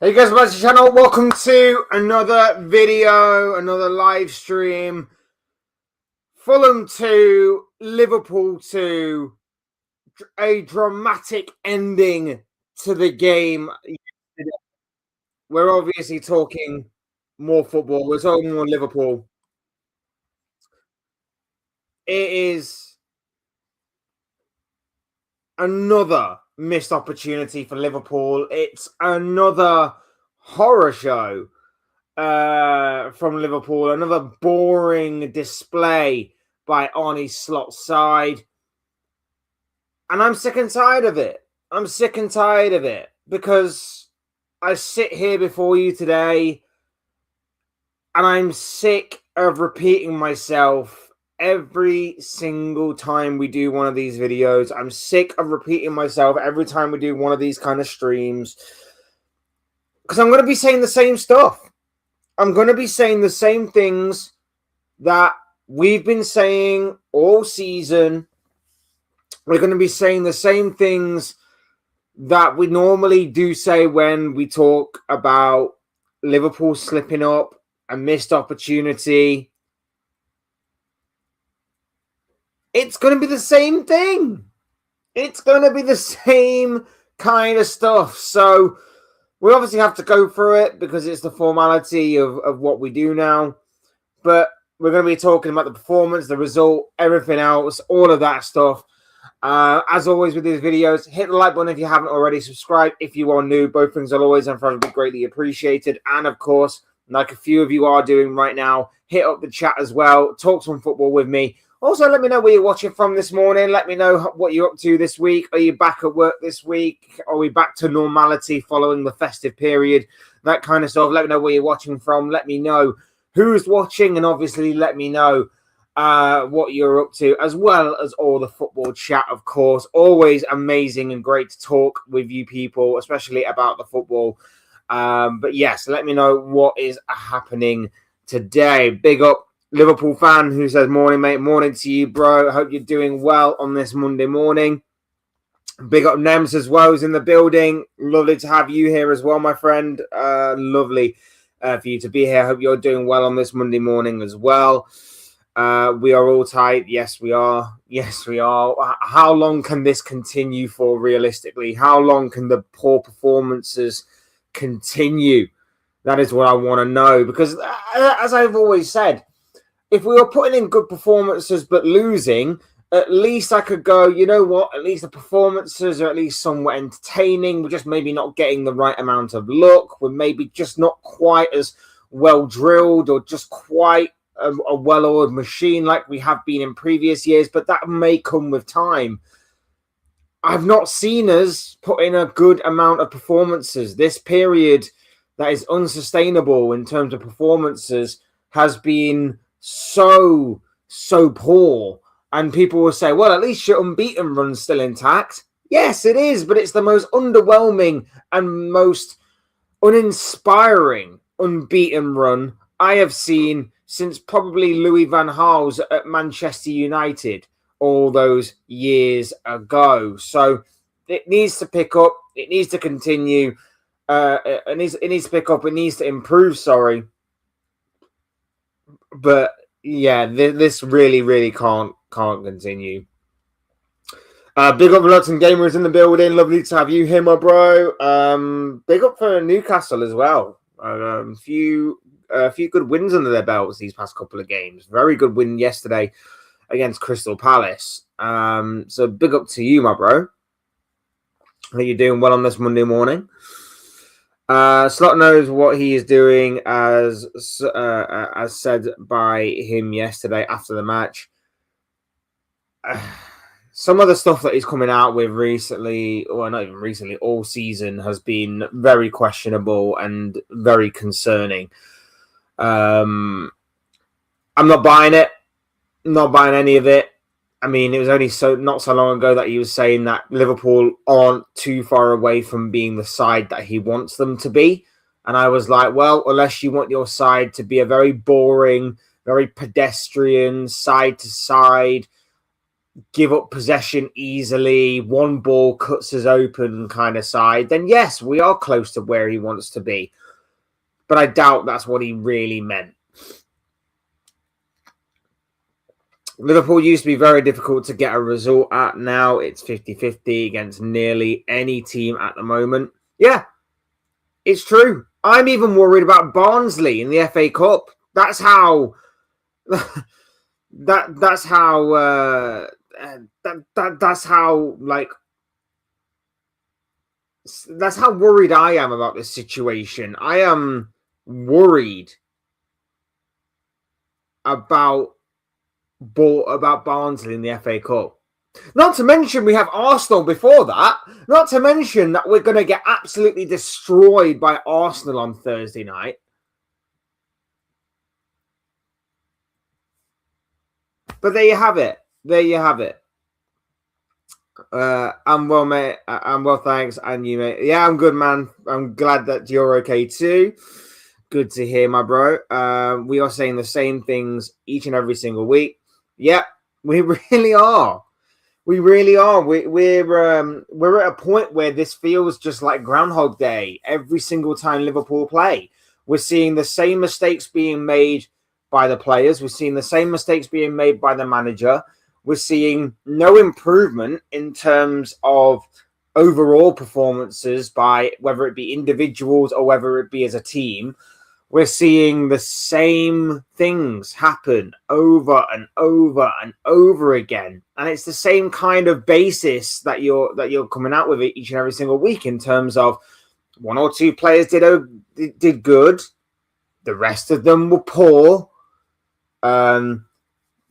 Hey guys, back to the channel. Welcome to another video, another live stream. Fulham 2, Liverpool 2. A dramatic ending to the game. We're obviously talking more football. We're talking more Liverpool. It is another missed opportunity for Liverpool. It's another horror show from Liverpool. Another boring display by Arne Slot's side. And I'm sick and tired of it. I'm sick and tired of it because I sit here before you today and I'm sick of repeating myself every single time we do one of these videos. I'm sick of repeating myself every time we do one of these kind of streams because I'm going to be saying the same stuff. I'm going to be saying the same things that we've been saying all season. We're going to be saying the same things that we normally do say when we talk about Liverpool slipping up, a missed opportunity. It's going to be the same thing. It's going to be the same kind of stuff. So we obviously have to go through it because it's the formality of what we do now. But we're going to be talking about the performance, the result, everything else, all of that stuff. As always with these videos, hit the like button if you haven't already. Subscribe if you are new. Both things will always and forever be greatly appreciated. And of course, like a few of you are doing right now, hit up the chat as well. Talk some football with me. Also, let me know where you're watching from this morning. Let me know what you're up to this week. Are you back at work this week? Are we back to normality following the festive period? That kind of stuff. Let me know where you're watching from. Let me know who's watching, and obviously let me know what you're up to, as well as all the football chat, of course. Always amazing and great to talk with you people, especially about the football. But yes, let me know what is happening today. Big up Liverpool fan who says, morning, mate. Morning to you, bro. I hope you're doing well on this Monday morning. Big up Nems as well, who's in the building. Lovely to have you here as well, my friend. Lovely for you to be here. I hope you're doing well on this Monday morning as well. We are all tight. Yes, we are. Yes, we are. How long can this continue for realistically? How long can the poor performances continue? That is what I want to know. Because as I've always said, if we were putting in good performances but losing, at least I could go, you know what? At least the performances are at least somewhat entertaining. We're just maybe not getting the right amount of luck. We're maybe just not quite as well drilled or just quite a well-oiled machine like we have been in previous years, but that may come with time. I've not seen us put in a good amount of performances. This period that is unsustainable in terms of performances has been so poor. And people will say, well, at least your unbeaten run's still intact. Yes, it is, but it's the most underwhelming and most uninspiring unbeaten run I have seen since probably Louis van Gaal's at Manchester United all those years ago. So it needs to pick up. It needs to continue. It needs to pick up. It needs to improve, sorry. But yeah, this really can't continue. Big up Reluctant Gamers in the building. Lovely to have you here, my bro. Big up for Newcastle as well. A few good wins under their belts these past couple of games. Very good win yesterday against Crystal Palace. So big up to you, my bro. Are you doing well on this Monday morning? Slot knows what he is doing, as said by him yesterday after the match. Some of the stuff that he's coming out with recently, or not even recently, all season, has been very questionable and very concerning. I'm not buying it. Not buying any of it. I mean, it was only not so long ago that he was saying that Liverpool aren't too far away from being the side that he wants them to be. And I was like, well, unless you want your side to be a very boring, very pedestrian, side to side, give up possession easily, one ball cuts us open kind of side, then yes, we are close to where he wants to be. But I doubt that's what he really meant. Liverpool used to be very difficult to get a result at. Now it's 50-50 against nearly any team at the moment. Yeah, it's true. I'm even worried about Barnsley in the FA Cup. That's how that's how worried I am about this situation. I am worried about Barnsley in the FA Cup. Not to mention we have Arsenal before that. Not to mention that we're going to get absolutely destroyed by Arsenal on Thursday night. But there you have it. I'm well, mate. I'm well, thanks. And you, mate? Yeah, I'm good, man. I'm glad that you're okay too. Good to hear, my bro. We are saying the same things each and every single week. Yep, we really are. We really are. We're at a point where this feels just like Groundhog Day every single time Liverpool play. We're seeing the same mistakes being made by the players. We're seeing the same mistakes being made by the manager. We're seeing no improvement in terms of overall performances by whether it be individuals or whether it be as a team. We're seeing the same things happen over and over and over again. And it's the same kind of basis that you're coming out with each and every single week in terms of one or two players did good. The rest of them were poor.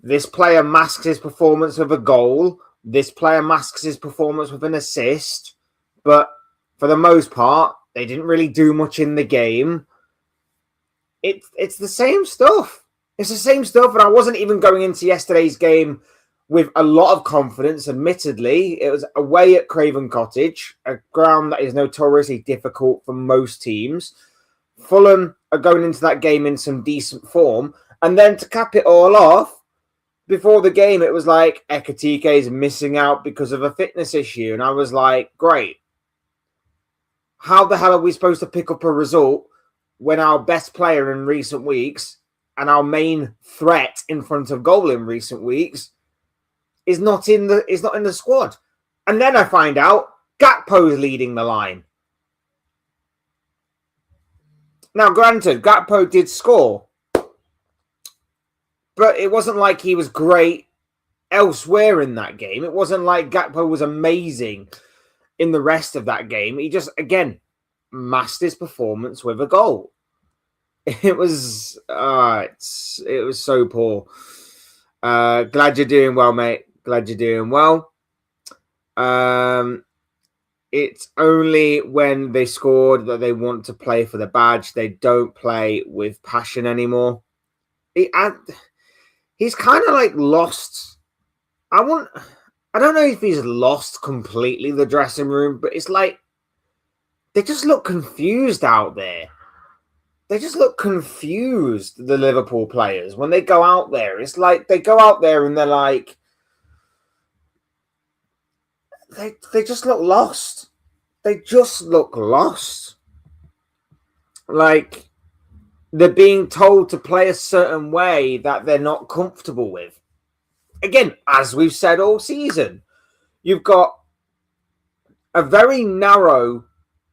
This player masks his performance with a goal. This player masks his performance with an assist. But for the most part, they didn't really do much in the game. It's the same stuff. It's the same stuff. And I wasn't even going into yesterday's game with a lot of confidence, admittedly. It was away at Cravern Cottage, a ground that is notoriously difficult for most teams. Fulham are going into that game in some decent form. And then to cap it all off, before the game, it was like Ekatike is missing out because of a fitness issue. And I was like, great. How the hell are we supposed to pick up a result when our best player in recent weeks and our main threat in front of goal in recent weeks is not in the squad? And then I find out Gakpo's leading the line. Now, granted, Gakpo did score, but it wasn't like he was great elsewhere in that game. It wasn't like Gakpo was amazing in the rest of that game. He just, again, masked his performance with a goal. It was so poor. Glad you're doing well, mate. Glad you're doing well. It's only when they scored that they want to play for the badge. They don't play with passion anymore. He's kind of like lost. I don't know if he's lost completely the dressing room, but it's like they just look confused out there. They just look confused, the Liverpool players, when they go out there. It's like they go out there and they're like, they just look lost. They just look lost. Like they're being told to play a certain way that they're not comfortable with. Again, as we've said all season, you've got a very narrow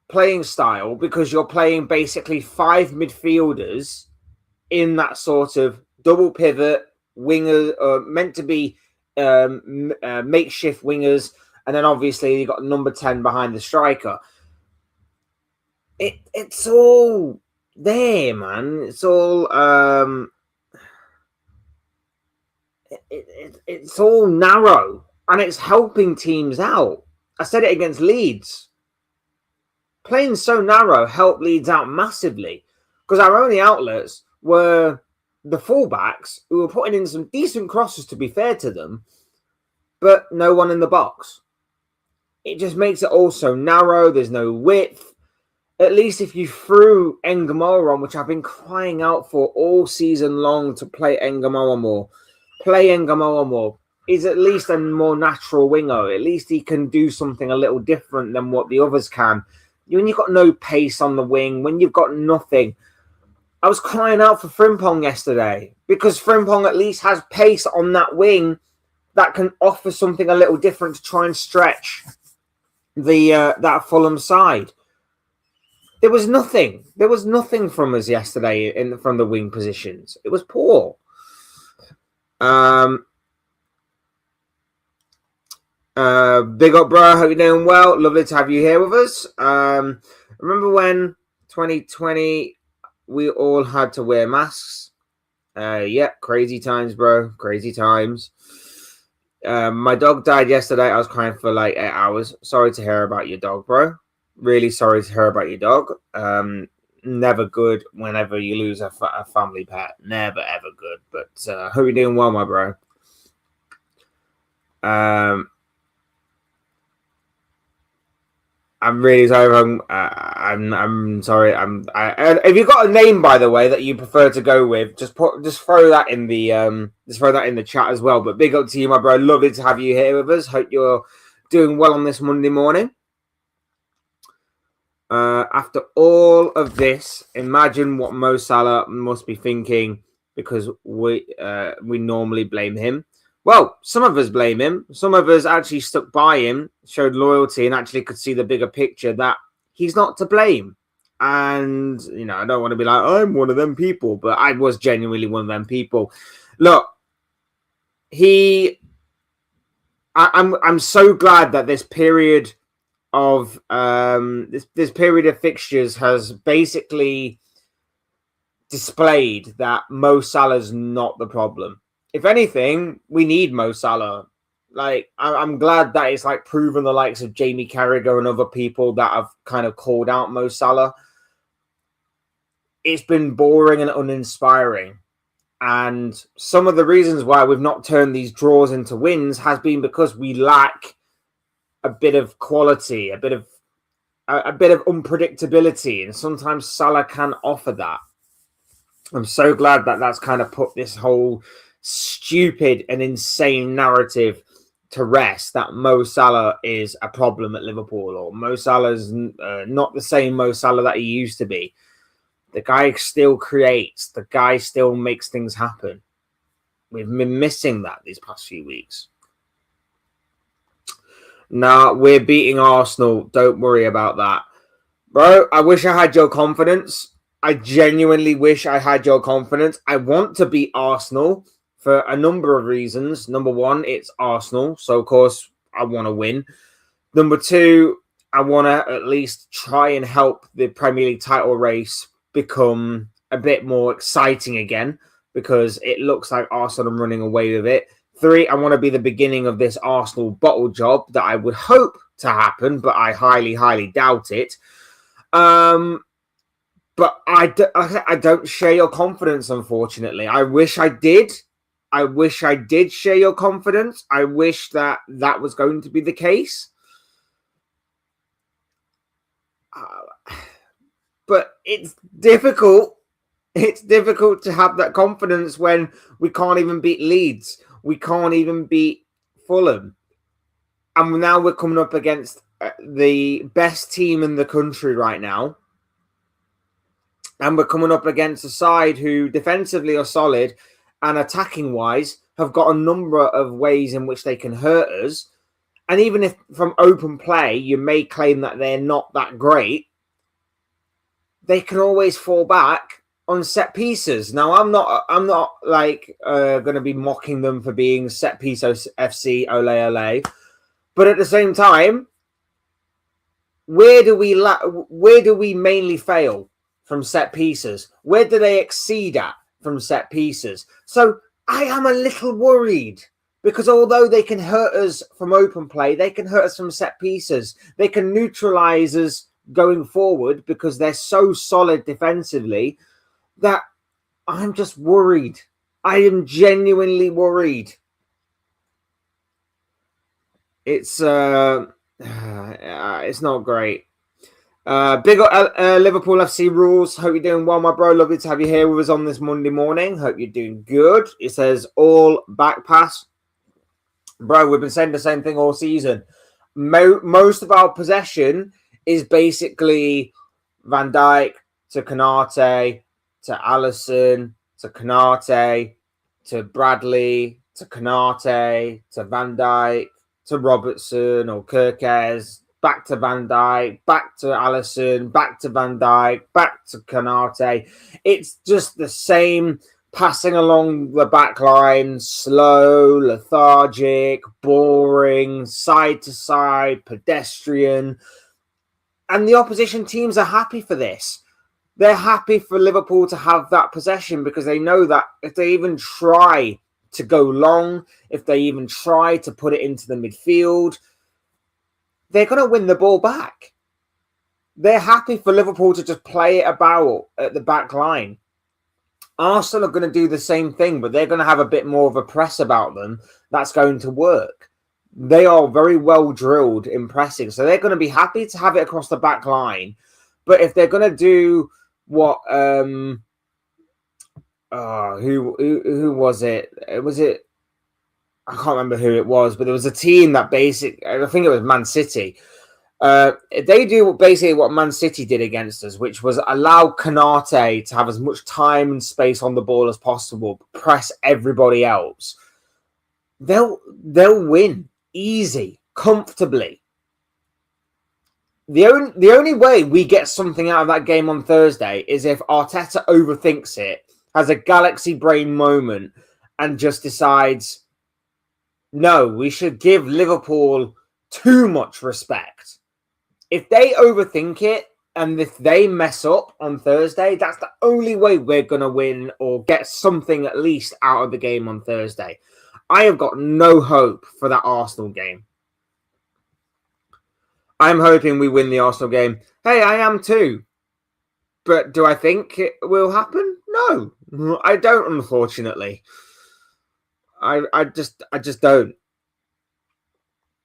playing style because you're playing basically five midfielders in that sort of double pivot winger, meant to be makeshift wingers, and then obviously you got number 10 behind the striker. It's all there, man. It's all it's all narrow, and it's helping teams out. I said it against Leeds. Playing so narrow helped Leeds out massively because our only outlets were the fullbacks who were putting in some decent crosses, to be fair to them, but no one in the box. It just makes it all so narrow. There's no width. At least if you threw Engamoa on, which I've been crying out for all season long to play Engamoa more. Play Engamoa more. is at least a more natural winger. At least he can do something a little different than what the others can. When you've got no pace on the wing, when you've got nothing. I was crying out for Frimpong yesterday because Frimpong at least has pace on that wing that can offer something a little different to try and stretch that Fulham side. There was nothing. There was nothing from us yesterday from the wing positions. It was poor. Big up, bro. Hope you're doing well. Lovely to have you here with us. Remember when 2020 we all had to wear masks? Yeah, crazy times, bro. Crazy times. My dog died yesterday. I was crying for like 8 hours. Sorry to hear about your dog, bro. Really sorry to hear about your dog. Never good whenever you lose a family pet. Never, ever good. But hope you're doing well, my bro. I'm really sorry. I'm sorry. If you've got a name, by the way, that you prefer to go with, just throw that in the chat as well. But big up to you, my bro. Lovely to have you here with us. Hope you're doing well on this Monday morning. After all of this, imagine what Mo Salah must be thinking, because we normally blame him. Well, some of us blame him. Some of us actually stuck by him, showed loyalty, and actually could see the bigger picture that he's not to blame. And, I don't want to be like, I'm one of them people, but I was genuinely one of them people. Look, I'm so glad that this period of this period of fixtures has basically displayed that Mo Salah's not the problem. If anything, we need Mo Salah. Like, I'm glad that it's like proven the likes of Jamie Carragher and other people that have kind of called out Mo Salah. It's been boring and uninspiring. And some of the reasons why we've not turned these draws into wins has been because we lack a bit of quality, a bit of unpredictability. And sometimes Salah can offer that. I'm so glad that that's kind of put this whole stupid and insane narrative to rest, that Mo Salah is a problem at Liverpool, or Mo Salah's not the same Mo Salah that he used to be. The guy still creates. The guy still makes things happen. We've been missing that these past few weeks. Nah, we're beating Arsenal. Don't worry about that. Bro, I wish I had your confidence. I genuinely wish I had your confidence. I want to beat Arsenal for a number of reasons. Number one, it's Arsenal. So, of course, I want to win. Number two, I want to at least try and help the Premier League title race become a bit more exciting again, because it looks like Arsenal are running away with it. Three, I want to be the beginning of this Arsenal bottle job that I would hope to happen, but I highly, highly doubt it. But I don't share your confidence, unfortunately. I wish I did. I wish I did share your confidence. I wish that was going to be the case. But it's difficult. It's difficult to have that confidence when we can't even beat Leeds. We can't even beat Fulham. And now we're coming up against the best team in the country right now. And we're coming up against a side who defensively are solid and attacking-wise have got a number of ways in which they can hurt us. And even if from open play you may claim that they're not that great, they can always fall back on set pieces. Now, I'm not like going to be mocking them for being set piece FC, ole ole. But at the same time, where do we mainly fail from set pieces? Where do they exceed at from set pieces? So I am a little worried, because although they can hurt us from open play, they can hurt us from set pieces. They can neutralize us going forward because they're so solid defensively, that I'm just worried. I am genuinely worried. It's not great. Big up Liverpool FC rules. Hope you're doing well, my bro. Lovely to have you here with us on this Monday morning. Hope you're doing good. It says all back pass. Bro, we've been saying the same thing all season. Most of our possession is basically Van Dijk to Konate to Alisson to Konate to Bradley to Konate to Van Dijk to Robertson or Kirkes, back to Van Dijk, back to Alisson, back to Van Dijk, back to Konate. It's just the same passing along the back line, slow, lethargic, boring, side to side, pedestrian. And the opposition teams are happy for this. They're happy for Liverpool to have that possession because they know that if they even try to go long, if they even try to put it into the midfield, they're going to win the ball back. They're happy for Liverpool to just play it about at the back line. Arsenal are going to do the same thing, but they're going to have a bit more of a press about them. That's going to work. They are very well drilled in pressing, so they're going to be happy to have it across the back line. But if they're going to do what, who was it? Was it? I can't remember who it was, but there was a team that I think it was Man City. They do basically what Man City did against us, which was allow Konate to have as much time and space on the ball as possible, press everybody else. They'll win easy, comfortably. The only way we get something out of that game on Thursday is if Arteta overthinks it, has a galaxy brain moment, and just decides, no, we should give Liverpool too much respect. If they overthink it and if they mess up on Thursday, that's the only way we're going to win or get something at least out of the game on Thursday. I have got no hope for that Arsenal game. I'm hoping we win the Arsenal game. Hey, I am too. But do I think it will happen? No, I don't, unfortunately. I just don't.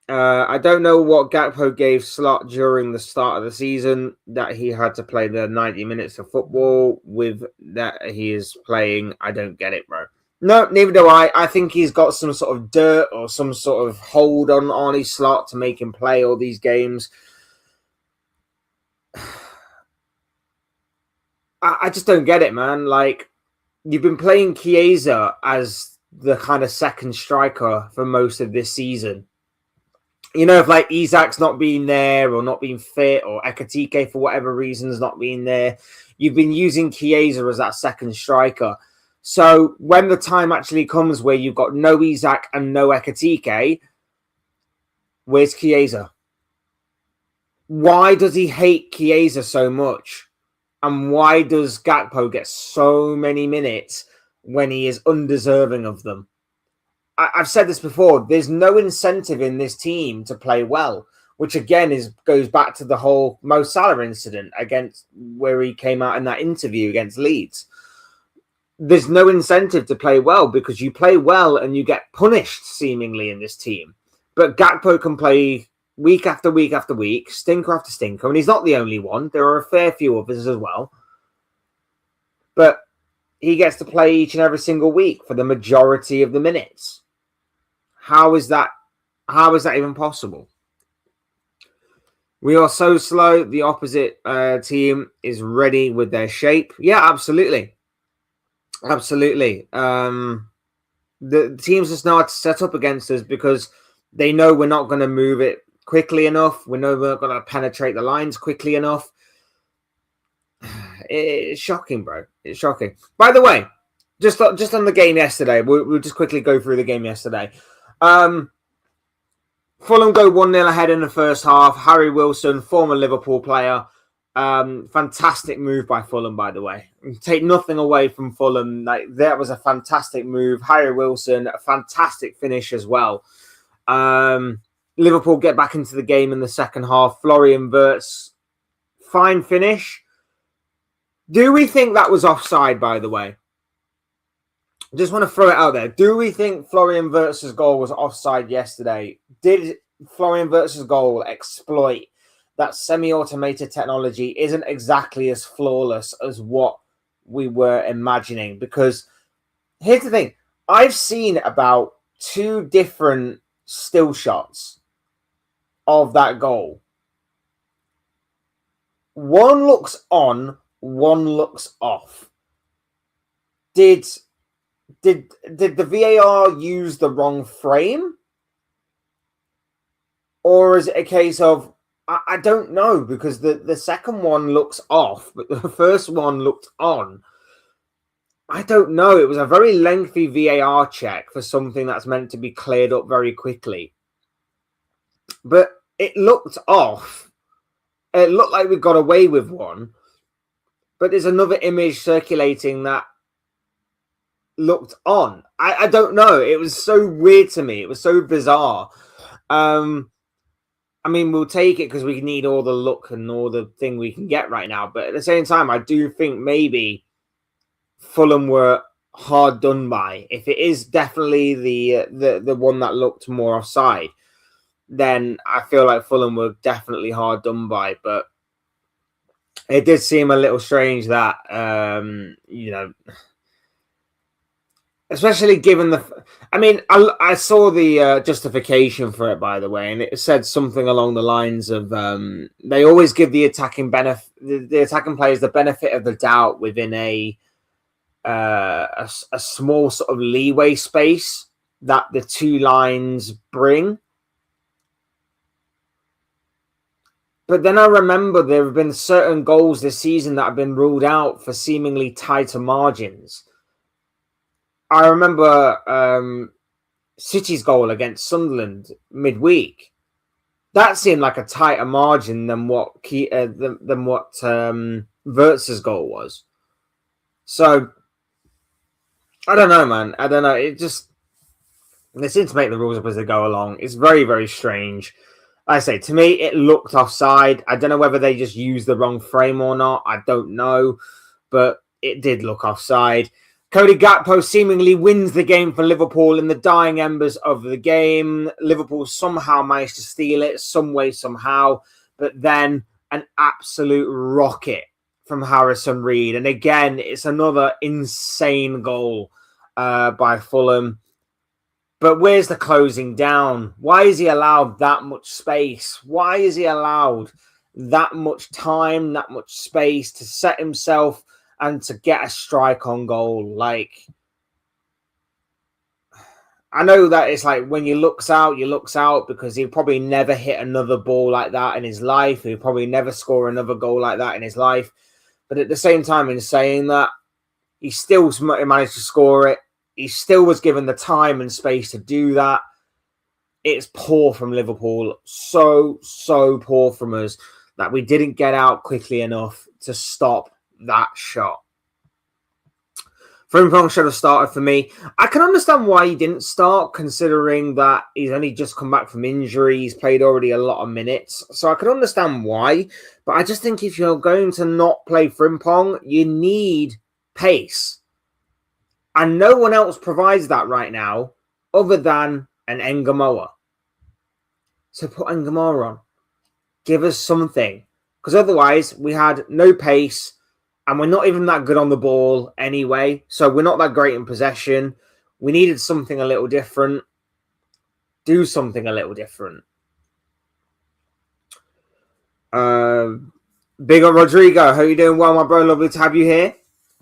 I don't know what Gakpo gave Slot during the start of the season that he had to play the 90 minutes of football with that he is playing. I don't get it, bro. No, neither do I. I think he's got some sort of dirt or some sort of hold on Arnie Slot to make him play all these games. I just don't get it, man. Like, you've been playing Chiesa as the kind of second striker for most of this season. You know, if like Isak's not being there or not being fit or Ekatike for whatever reasons not being there, you've been using Chiesa as that second striker. So when the time actually comes where you've got no Isak and no Ekatike, where's Chiesa? Why does he hate Chiesa so much? And why does Gakpo get so many minutes when he is undeserving of them? I've said this before, there's no incentive in this team to play well, which again goes back to the whole Mo Salah incident against where he came out in that interview against Leeds. There's no incentive to play well because you play well and you get punished seemingly in this team. But Gakpo can play week after week after week, stinker after stinker, and he's not the only one. There are a fair few others as well. But he gets to play each and every single week for the majority of the minutes. How is that even possible? We are so slow. The opposite team is ready with their shape. Yeah, absolutely. Absolutely. The teams just know how to set up against us because they know we're not going to move it quickly enough. We know we're not going to penetrate the lines quickly enough. It's shocking, bro. It's shocking. By the way, just on the game yesterday, we'll just quickly go through the game yesterday. Fulham go 1-0 ahead in the first half. Harry Wilson, former Liverpool player. Fantastic move by Fulham, by the way. Take nothing away from Fulham. Like, that was a fantastic move. Harry Wilson, a fantastic finish as well. Liverpool get back into the game in the second half. Florian Wirtz, fine finish. Do we think that was offside, by the way? Just want to throw it out there. Do we think Florian Wirtz's goal was offside yesterday? Did Florian Wirtz's goal exploit that semi-automated technology isn't exactly as flawless as what we were imagining? Because here's the thing. I've seen about 2 different still shots of that goal. One looks on, one looks off. Did the VAR use the wrong frame? Or is it a case of, I don't know, because the second one looks off, but the first one looked on. I don't know. It was a very lengthy VAR check for something that's meant to be cleared up very quickly. But it looked off. It looked like we got away with one. But there's another image circulating that looked on. I don't know. It was so weird to me. It was so bizarre. I mean, we'll take it because we need all the luck and all the thing we can get right now. But at the same time, I do think maybe Fulham were hard done by. If it is definitely the one that looked more offside, then I feel like Fulham were definitely hard done by. But it did seem a little strange that, especially given I saw the justification for it, by the way, and it said something along the lines of they always give the attacking players the benefit of the doubt within a small sort of leeway space that the two lines bring. But then I remember there have been certain goals this season that have been ruled out for seemingly tighter margins. I remember City's goal against Sunderland midweek. That seemed like a tighter margin than what Wirtz's goal was. So I don't know, man. I don't know. They seem to make the rules up as they go along. It's very, very strange. Like I say, to me, it looked offside. I don't know whether they just used the wrong frame or not. I don't know, but it did look offside. Cody Gakpo seemingly wins the game for Liverpool in the dying embers of the game. Liverpool somehow managed to steal it, some way, somehow. But then an absolute rocket from Harrison Reed. And again, it's another insane goal by Fulham. But where's the closing down? Why is he allowed that much space? Why is he allowed that much time, that much space to set himself and to get a strike on goal? Like, I know that it's like when you looks out because he'll probably never hit another ball like that in his life. He'll probably never score another goal like that in his life. But at the same time, in saying that, he still managed to score it. He still was given the time and space to do that. It's poor from Liverpool. So poor from us that we didn't get out quickly enough to stop that shot. Frimpong should have started for me. I can understand why he didn't start, considering that he's only just come back from injury. He's played already a lot of minutes. So I can understand why. But I just think if you're going to not play Frimpong, you need pace. And no one else provides that right now other than an Engamoa. So put Engamoa on. Give us something. Because otherwise, we had no pace. And we're not even that good on the ball anyway. So we're not that great in possession. We needed something a little different. Do something a little different. Big up Rodrigo. How you doing? Well, my bro. Lovely to have you here.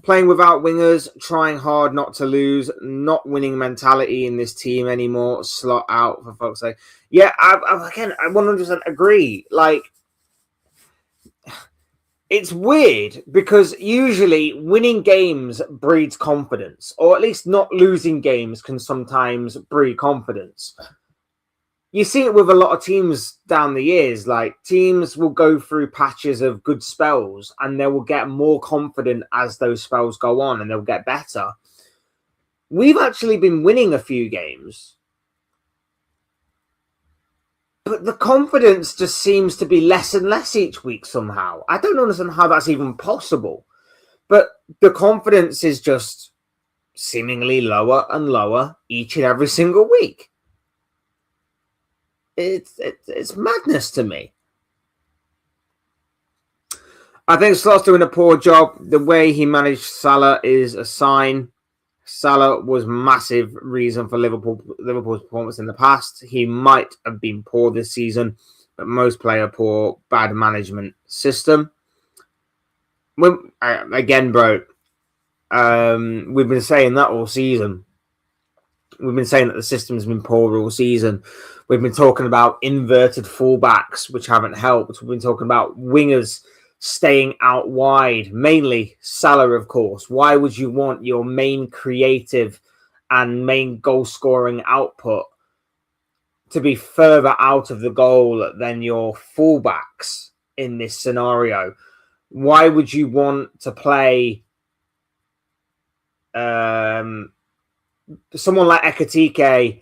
Playing without wingers, trying hard not to lose, not winning mentality in this team anymore. Slot out, for fuck's sake. Yeah, I 100% agree. Like, it's weird because usually winning games breeds confidence, or at least not losing games can sometimes breed confidence. You see it with a lot of teams down the years. Like, teams will go through patches of good spells and they will get more confident as those spells go on and they'll get better. We've actually been winning a few games, but the confidence just seems to be less and less each week somehow. I don't understand how that's even possible, but the confidence is just seemingly lower and lower each and every single week. It's madness to me. I think Slot's doing a poor job. The way he managed Salah is a sign. Salah was massive reason for Liverpool's performance in the past. He might have been poor this season, but most player poor, bad management system. Again, bro, we've been saying that all season. We've been saying that the system's been poor all season. We've been talking about inverted fullbacks, which haven't helped. We've been talking about wingers staying out wide, mainly Salah, of course. Why would you want your main creative and main goal-scoring output to be further out of the goal than your fullbacks in this scenario? Why would you want to play someone like Ekitike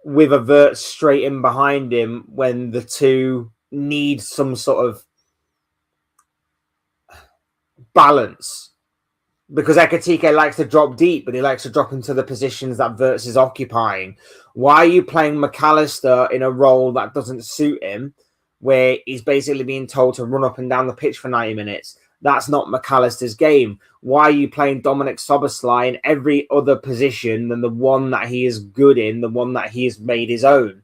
with a vert straight in behind him when the two need some sort of balance? Because Ekitike likes to drop deep, but he likes to drop into the positions that Wirtz is occupying. Why are you playing McAllister in a role that doesn't suit him, where he's basically being told to run up and down the pitch for 90 minutes? That's not McAllister's game. Why are you playing Dominic Szoboszlai in every other position than the one that he is good in, the one that he has made his own?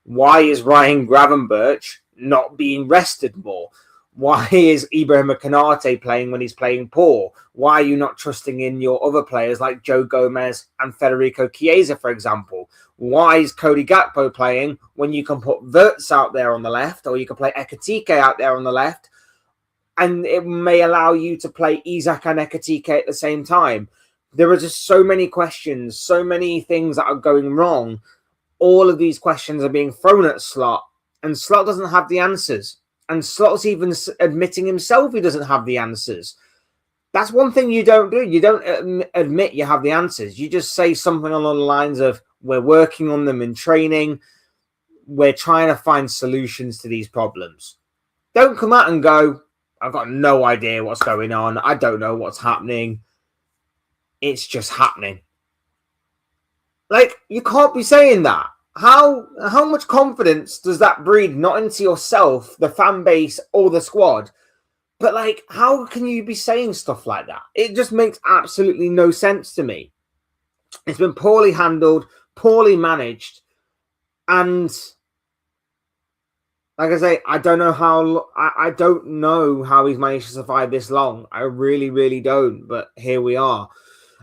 Why is Ryan Gravenberch not being rested more? Why is Ibrahim Konate playing when he's playing poor? Why are you not trusting in your other players like Joe Gomez and Federico Chiesa, for example? Why is Cody Gakpo playing when you can put Wirtz out there on the left, or you can play Ekitike out there on the left, and it may allow you to play Isak and Ekitike at the same time? There are just so many questions, so many things that are going wrong. All of these questions are being thrown at Slot, and Slot doesn't have the answers. And Slot's even admitting himself he doesn't have the answers. That's one thing you don't do. You don't admit you have the answers. You just say something along the lines of, we're working on them in training. We're trying to find solutions to these problems. Don't come out and go, I've got no idea what's going on. I don't know what's happening. It's just happening. Like, you can't be saying that. How much confidence does that breed, not into yourself, the fan base, or the squad, but like, how can you be saying stuff like that? It just makes absolutely no sense to me. It's been poorly handled, poorly managed, and like I say, I don't know how he's managed to survive this long. I really, really don't, but here we are.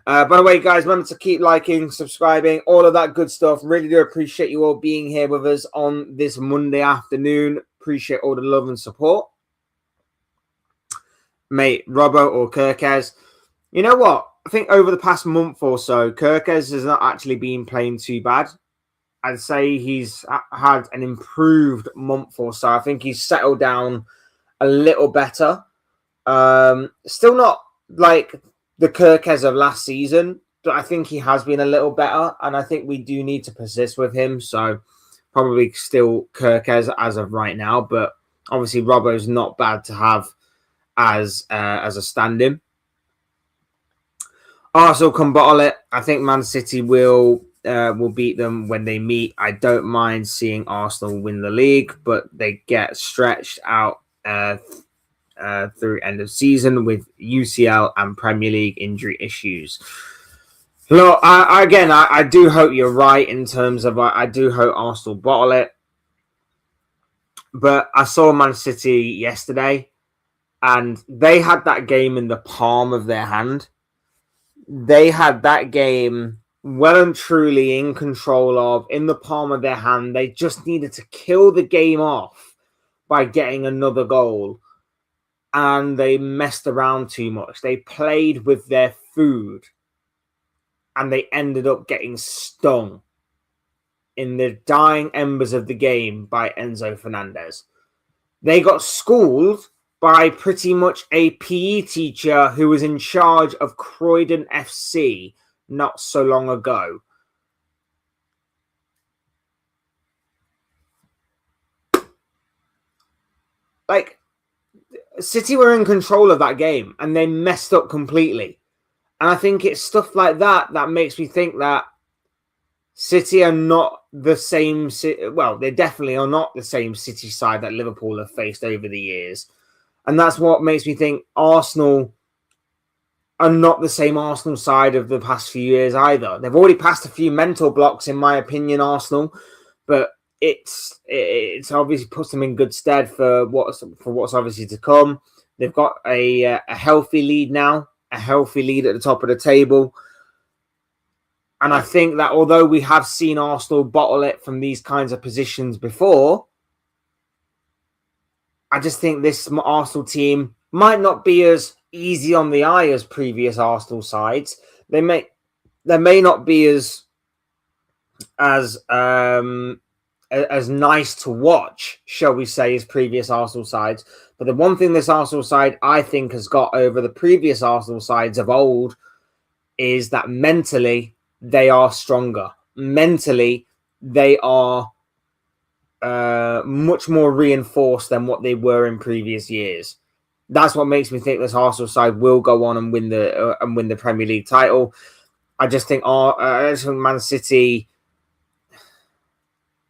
By the way, guys, remember to keep liking, subscribing, all of that good stuff. Really do appreciate you all being here with us on this Monday afternoon. Appreciate all the love and support. Mate, Robbo or Kirkez. You know what? I think over the past month or so, Kirkez has not actually been playing too bad. I'd say he's had an improved month or so. I think he's settled down a little better. Still not like the Kirkez of last season, but I think he has been a little better, and I think we do need to persist with him. So probably still Kirkez as of right now, but obviously Robbo's not bad to have as a stand-in. Arsenal can bottle it. I think Man City will beat them when they meet. I don't mind seeing Arsenal win the league, but they get stretched out through end of season with UCL and Premier League injury issues. Look, I do hope you're right in terms of I do hope Arsenal bottle it. But I saw Man City yesterday, and they had that game in the palm of their hand. They had that game well and truly in control of, in the palm of their hand. They just needed to kill the game off by getting another goal. And they messed around too much. They played with their food, and they ended up getting stung in the dying embers of the game by Enzo Fernandez. They got schooled by pretty much a PE teacher who was in charge of Croydon FC not so long ago. Like, City were in control of that game, and they messed up completely. And I think it's stuff like that that makes me think that City are not the same. Well, they definitely are not the same City side that Liverpool have faced over the years. And that's what makes me think Arsenal are not the same Arsenal side of the past few years either. They've already passed a few mental blocks, in my opinion, Arsenal, but it's obviously puts them in good stead for what's obviously to come. They've got a healthy lead now, a healthy lead at the top of the table. And I think that although we have seen Arsenal bottle it from these kinds of positions before, I just think this Arsenal team might not be as easy on the eye as previous Arsenal sides. They may not be as nice to watch, shall we say, as previous Arsenal sides. But the one thing this Arsenal side, I think, has got over the previous Arsenal sides of old is that mentally they are stronger. Mentally, they are much more reinforced than what they were in previous years. That's what makes me think this Arsenal side will go on and win the Premier League title. I just think Man City.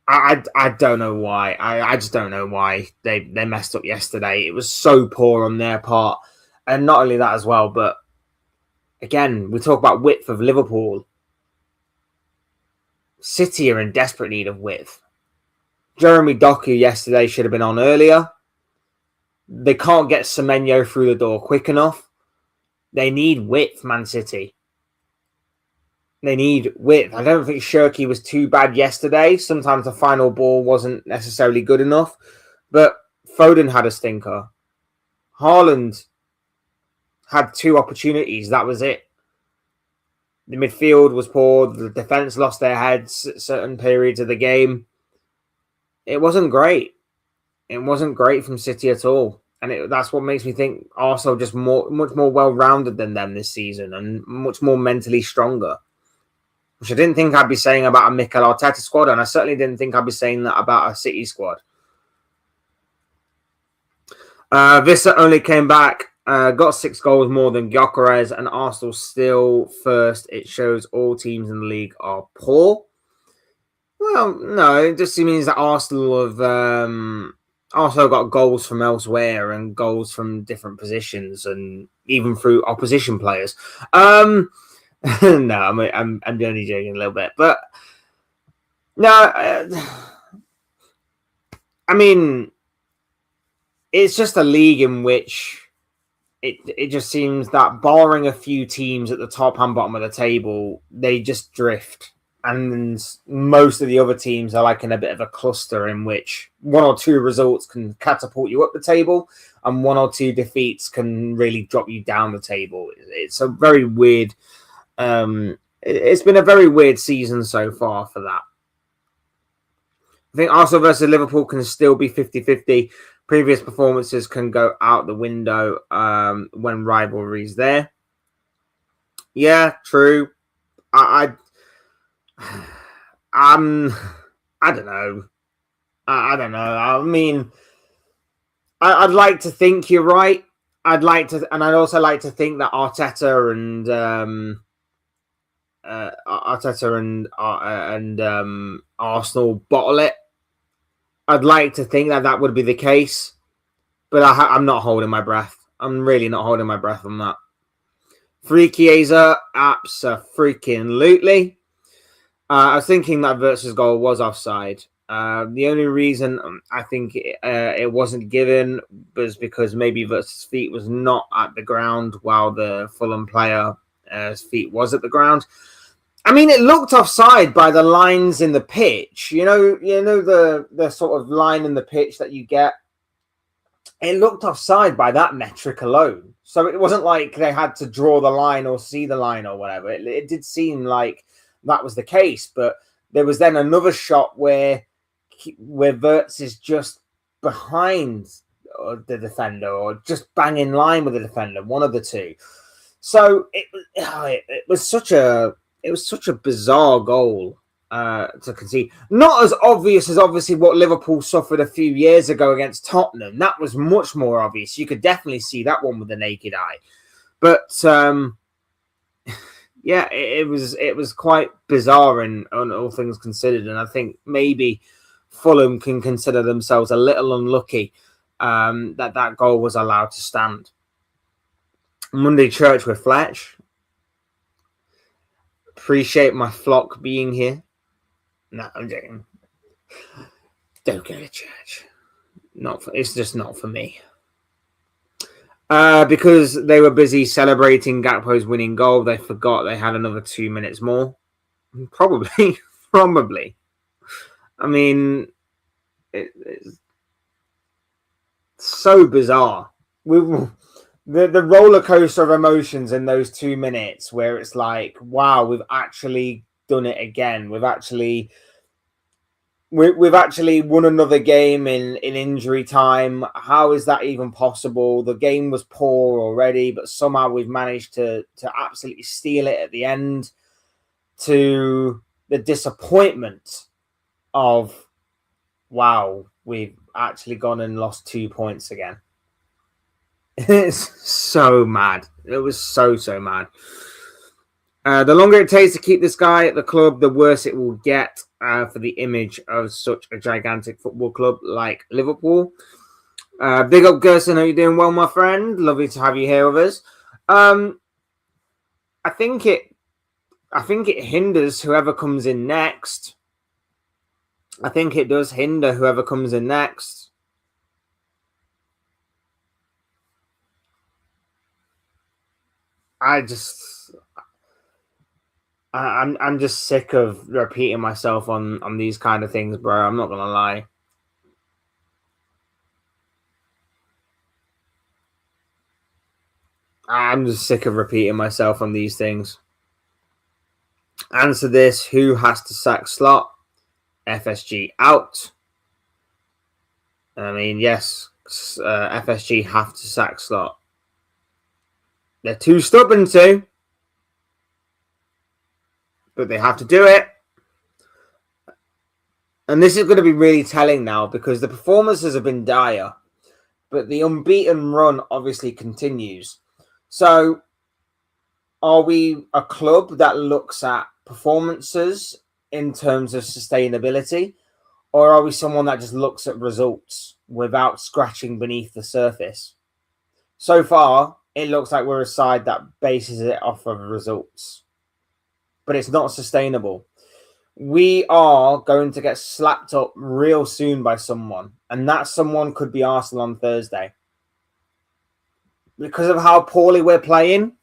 I don't know why. I just don't know why they messed up yesterday. It was so poor on their part, and not only that as well, but again, we talk about width of Liverpool. City are in desperate need of width. Jeremy Doku yesterday should have been on earlier. They can't get Semenyo through the door quick enough. They need width, Man City. They need width. I don't think Shirky was too bad yesterday. Sometimes the final ball wasn't necessarily good enough. But Foden had a stinker. Haaland had 2 opportunities. That was it. The midfield was poor. The defence lost their heads at certain periods of the game. It wasn't great. It wasn't great from City at all. And that's what makes me think Arsenal just much more well-rounded than them this season and much more mentally stronger. Which I didn't think I'd be saying about a Mikel Arteta squad, and I certainly didn't think I'd be saying that about a City squad. Vissa only came back, got 6 goals more than Gyökeres, and Arsenal still first. It shows all teams in the league are poor. Well, no, it just means that Arsenal have also got goals from elsewhere and goals from different positions and even through opposition players. No, I'm only joking a little bit, but no, I mean, it's just a league in which it just seems that barring a few teams at the top and bottom of the table, they just drift. And most of the other teams are like in a bit of a cluster in which 1 or 2 results can catapult you up the table and 1 or 2 defeats can really drop you down the table. It's a very weird... it's been a very weird season so far for that. I think Arsenal versus Liverpool can still be 50-50. Previous performances can go out the window when rivalry's there. Yeah, true. I don't know. I don't know. I mean, I'd like to think you're right. I'd also like to think that Arteta and Arsenal bottle it. I'd like to think that would be the case, but I'm not holding my breath. I'm really not holding my breath on that. Free Chiesa, abso-freaking-lutely. I was thinking that Wirtz's goal was offside. The only reason I think it wasn't given was because maybe Wirtz's feet was not at the ground while the Fulham player's feet was at the ground. I mean, it looked offside by the lines in the pitch. You know the sort of line in the pitch that you get. It looked offside by that metric alone. So it wasn't like they had to draw the line or see the line or whatever. It did seem like that was the case, but there was then another shot where Wirtz is just behind the defender or just bang in line with the defender, one of the two. So it was such a bizarre goal to concede. Not as obvious as obviously what Liverpool suffered a few years ago against Tottenham. That was much more obvious. You could definitely see that one with the naked eye. But yeah, it was quite bizarre in all things considered, and I think maybe Fulham can consider themselves a little unlucky that goal was allowed to stand. Monday church with Fletch. Appreciate my flock being here. No, I'm joking. Don't go to church. It's just not for me. Because they were busy celebrating Gakpo's winning goal, they forgot they had another 2 minutes more. Probably. I mean, it's so bizarre. The roller coaster of emotions in those 2 minutes where it's like, wow, we've actually done it again. We've actually won another game in injury time. How is that even possible? The game was poor already, but somehow we've managed to absolutely steal it at the end, to the disappointment of, wow, we've actually gone and lost 2 points again. It's so mad. It was so mad. The longer it takes to keep this guy at the club, the worse it will get for the image of such a gigantic football club like Liverpool. Big up, Gerson. Are you doing well, my friend? Lovely to have you here with us. I think it hinders whoever comes in next. I think it does hinder whoever comes in next. I'm just sick of repeating myself on these kind of things, bro. I'm not gonna lie. I'm just sick of repeating myself on these things. Answer this: who has to sack Slot? FSG out. I mean, yes, FSG have to sack Slot. They're too stubborn to, but they have to do it. And this is going to be really telling now because the performances have been dire, but the unbeaten run obviously continues. So, are we a club that looks at performances in terms of sustainability, or are we someone that just looks at results without scratching beneath the surface? So far, it looks like we're a side that bases it off of results, but it's not sustainable. We are going to get slapped up real soon by someone, and that someone could be Arsenal on Thursday. Because of how poorly we're playing,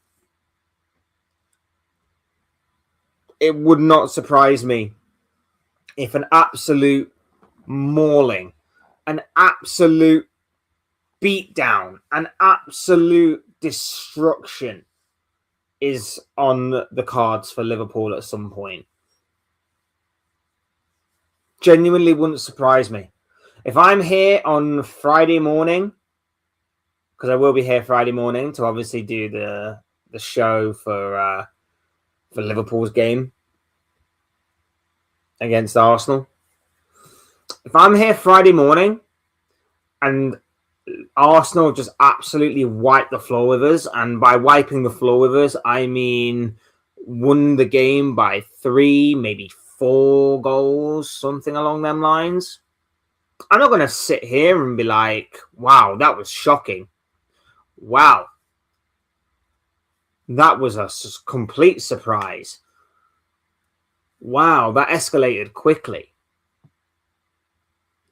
it would not surprise me if an absolute mauling, an absolute beatdown, an absolute destruction is on the cards for Liverpool at some point. Genuinely wouldn't surprise me. If I'm here on Friday morning, because I will be here Friday morning to obviously do the show for Liverpool's game against Arsenal. If I'm here Friday morning and Arsenal just absolutely wiped the floor with us, and by wiping the floor with us, I mean won the game by 3, maybe 4 goals, something along them lines. I'm not going to sit here and be like, wow, that was shocking. Wow. That was a complete surprise. Wow, that escalated quickly.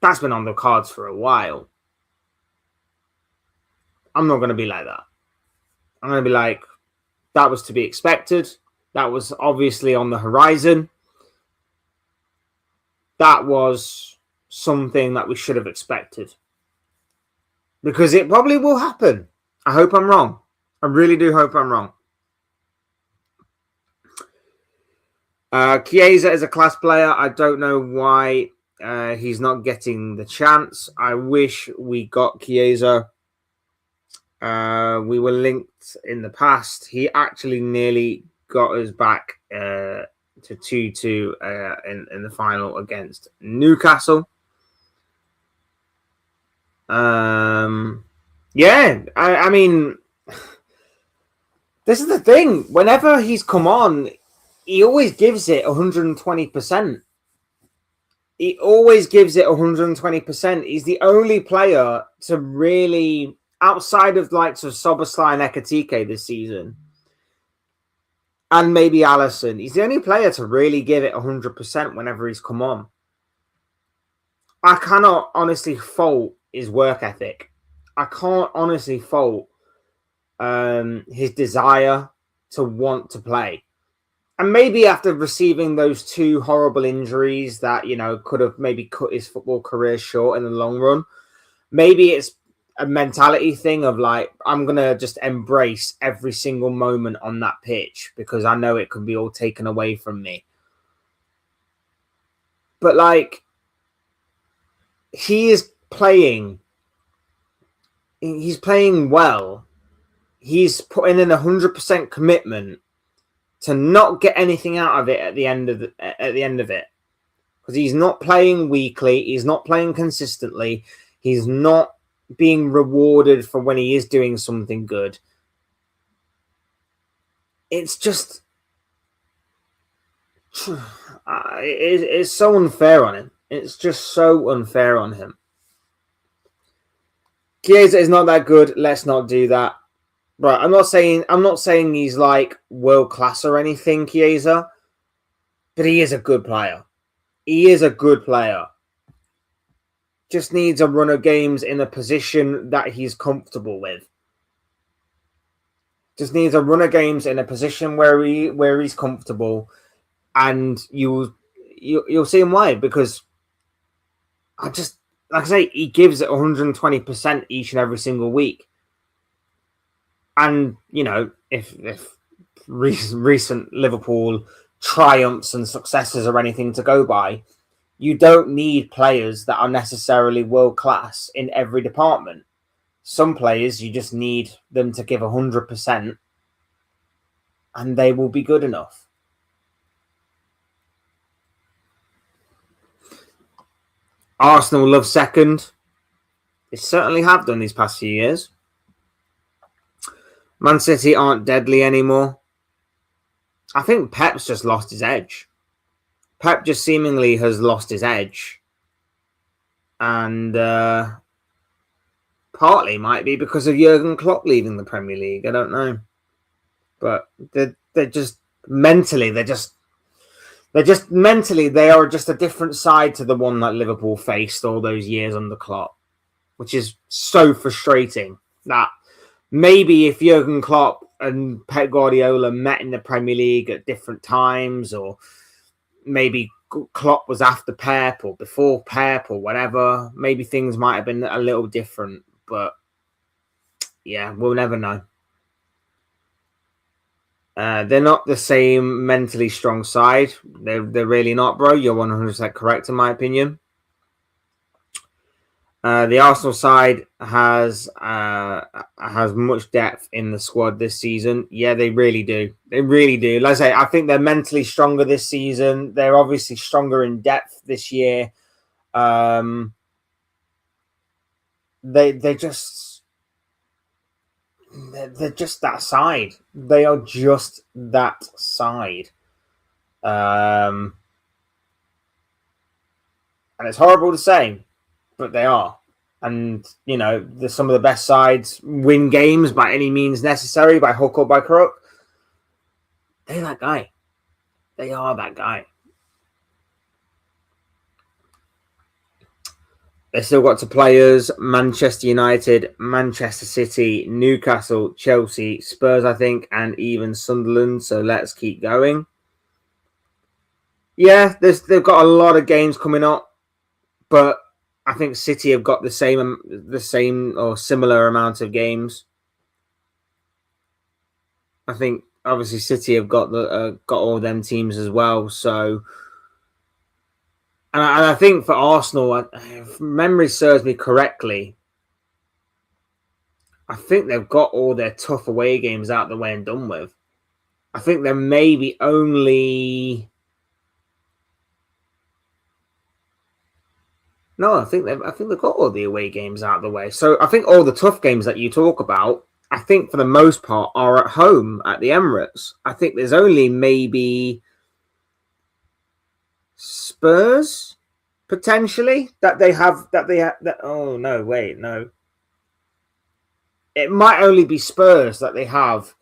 That's been on the cards for a while. I'm not going to be like that. I'm going to be like, that was to be expected. That was obviously on the horizon. That was something that we should have expected. Because it probably will happen. I hope I'm wrong. I really do hope I'm wrong. Chiesa is a class player. I don't know why he's not getting the chance. I wish we got Chiesa. We were linked in the past. He actually nearly got us back to 2-2 in the final against Newcastle. Yeah, I mean, this is the thing. Whenever he's come on, he always gives it 120%. He always gives it 120%. He's the only player to really outside of likes of Soboslai and Ekatike this season, and maybe Allison, he's the only player to really give it 100% whenever he's come on. I cannot honestly fault his work ethic. I can't honestly fault his desire to want to play. And maybe after receiving those two horrible injuries that, you know, could have maybe cut his football career short in the long run, maybe it's a mentality thing of like, I'm going to just embrace every single moment on that pitch because I know it could be all taken away from me. But like, he's playing well. He's putting in 100% commitment to not get anything out of it at the end of it, because he's not playing weekly, he's not playing consistently, he's not being rewarded for when he is doing something good. It's just it's so unfair on him. It's just so unfair on him. Chiesa is not that good. Let's not do that. Right, I'm not saying he's like world class or anything, Chiesa, but he is a good player. He is a good player. Just needs a run of games in a position that he's comfortable with. Just needs a run of games in a position where he's comfortable, and you'll see him why. Because I just, like I say, he gives it 120% each and every single week. And, you know, if recent Liverpool triumphs and successes are anything to go by, you don't need players that are necessarily world class in every department. Some players, you just need them to give 100% and they will be good enough. Arsenal love second. They certainly have done these past few years. Man City aren't deadly anymore. I think Pep's just lost his edge. Pep just seemingly has lost his edge. And partly might be because of Jurgen Klopp leaving the Premier League. I don't know. But they're just mentally, they are just a different side to the one that Liverpool faced all those years under Klopp, which is so frustrating. That maybe if Jurgen Klopp and Pep Guardiola met in the Premier League at different times, or maybe Klopp was after Pep or before Pep or whatever, maybe things might have been a little different. But yeah, we'll never know. They're not the same mentally strong side. They're really not, bro. You're 100% correct in my opinion. The Arsenal side has much depth in the squad this season. Yeah, they really do. They really do. Like I say, I think they're mentally stronger this season. They're obviously stronger in depth this year. They're just that side. They are just that side. And it's horrible to say, but they are. And, you know, some of the best sides win games by any means necessary, by hook or by crook. They're that guy. They are that guy. They still got to players: Manchester United, Manchester City, Newcastle, Chelsea, Spurs, I think, and even Sunderland. So let's keep going. Yeah, they've got a lot of games coming up, but I think City have got the same or similar amount of games. I think obviously City have got all them teams as well. So, and I think for Arsenal, if memory serves me correctly, I think they've got all their tough away games out the way and done with. I think there may be only. No, I think they've got all the away games out of the way. So I think all the tough games that you talk about, I think for the most part are at home at the Emirates. I think there's only maybe Spurs potentially that they have. Oh no, wait, no. it might only be Spurs that they have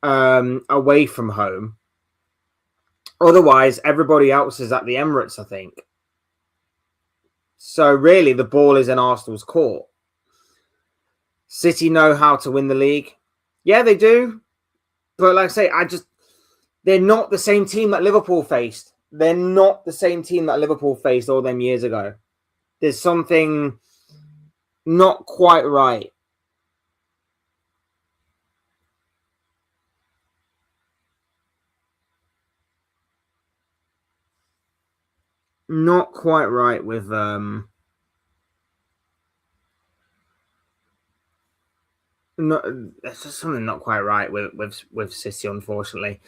away from home. Otherwise, everybody else is at the Emirates, I think. So really, the ball is in Arsenal's court. City know how to win the league. Yeah, they do. But like I say, they're not the same team that Liverpool faced. They're not the same team that Liverpool faced all them years ago. There's something not quite right. Not quite right with there's just something not quite right with City, unfortunately.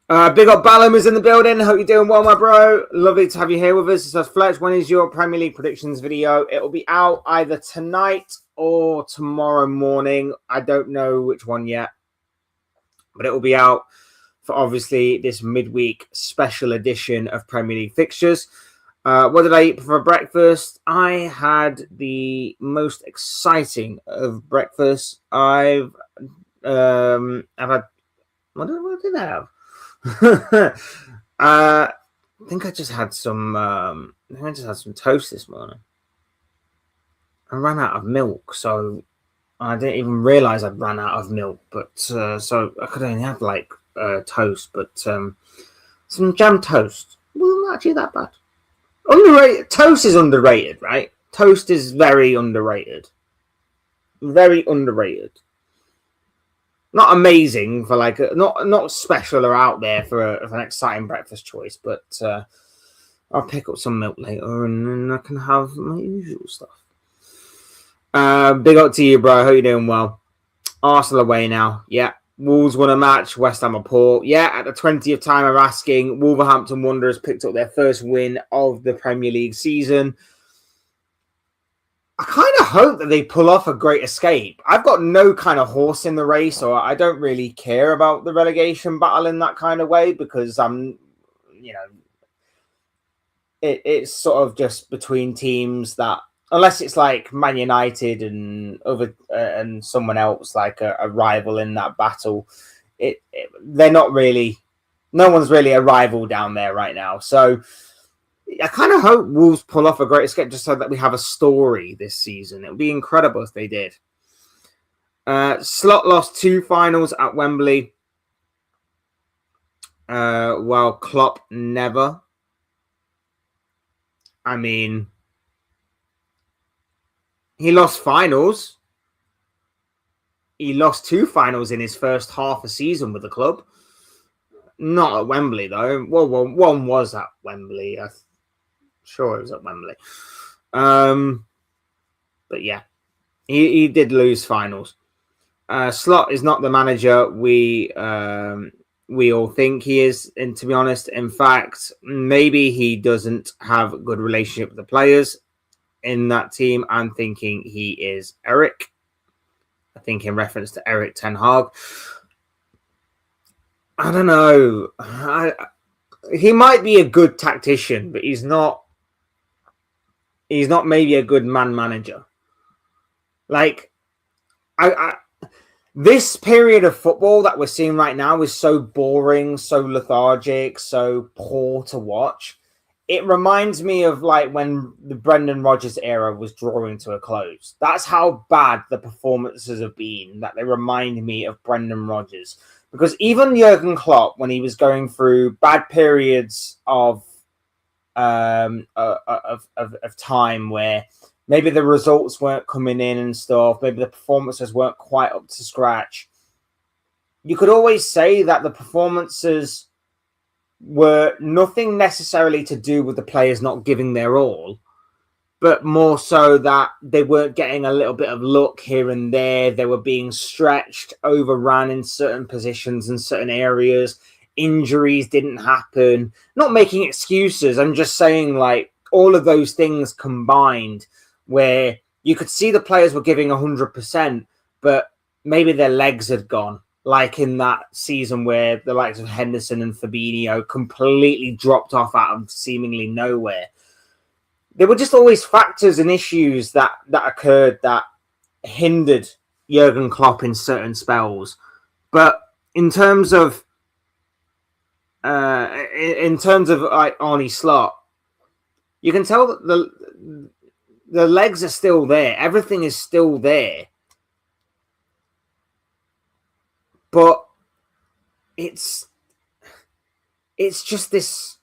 Big up Ballum is in the building. Hope you're doing well, my bro. Lovely to have you here with us. It says, Fletch, when is your Premier League predictions video? It will be out either tonight or tomorrow morning. I don't know which one yet, but it will be out for obviously this midweek special edition of Premier League fixtures. What did I eat for breakfast? I had the most exciting of breakfast. I've had, what did I have? I think I just had some. Toast this morning. I ran out of milk, so I didn't even realize I'd ran out of milk. But so I could only have like toast, but some jam toast wasn't actually that bad. Underrated. Toast is underrated, right? Toast is very underrated. Very underrated. Not amazing for like not special or out there for an exciting breakfast choice, but I'll pick up some milk later and then I can have my usual stuff. Big up to you, bro. I hope you're doing well. Arsenal away now. Yeah. Wolves won a match. West Ham are poor. Yeah, at the 20th time of asking, Wolverhampton Wanderers picked up their first win of the Premier League season. I kind of hope that they pull off a great escape. I've got no kind of horse in the race, or I don't really care about the relegation battle in that kind of way because it's sort of just between teams that, unless it's like Man United and and someone else like a rival in that battle, they're not really. No one's really a rival down there right now, so. I kind of hope Wolves pull off a great escape just so that we have a story this season. It would be incredible if they did. Slot lost 2 finals at Wembley. While Klopp never. I mean, he lost finals. He lost 2 finals in his first half a season with the club. Not at Wembley, though. Well, one was at Wembley. Sure, it was at Wembley. But yeah, he did lose finals. Slot is not the manager we all think he is. And to be honest, in fact, maybe he doesn't have a good relationship with the players in that team. I'm thinking he is Eric. I think in reference to Eric Ten Hag. I don't know. He might be a good tactician, but he's not. He's not maybe a good man manager. Like, this period of football that we're seeing right now is so boring, so lethargic, so poor to watch. It reminds me of like when the Brendan Rodgers era was drawing to a close. That's how bad the performances have been, that they remind me of Brendan Rodgers. Because even Jurgen Klopp, when he was going through bad periods of time where maybe the results weren't coming in and stuff, maybe the performances weren't quite up to scratch, you could always say that the performances were nothing necessarily to do with the players not giving their all, but more so that they weren't getting a little bit of luck here and there. They were being stretched, overrun in certain positions in certain areas. Injuries didn't happen. Not making excuses. I'm just saying, like, all of those things combined where you could see the players were giving 100%, but maybe their legs had gone. Like in that season where the likes of Henderson and Fabinho completely dropped off out of seemingly nowhere. There were just always factors and issues that occurred that hindered Jurgen Klopp in certain spells. But in terms of like Arnie Slot, you can tell that the legs are still there. Everything is still there. But it's just this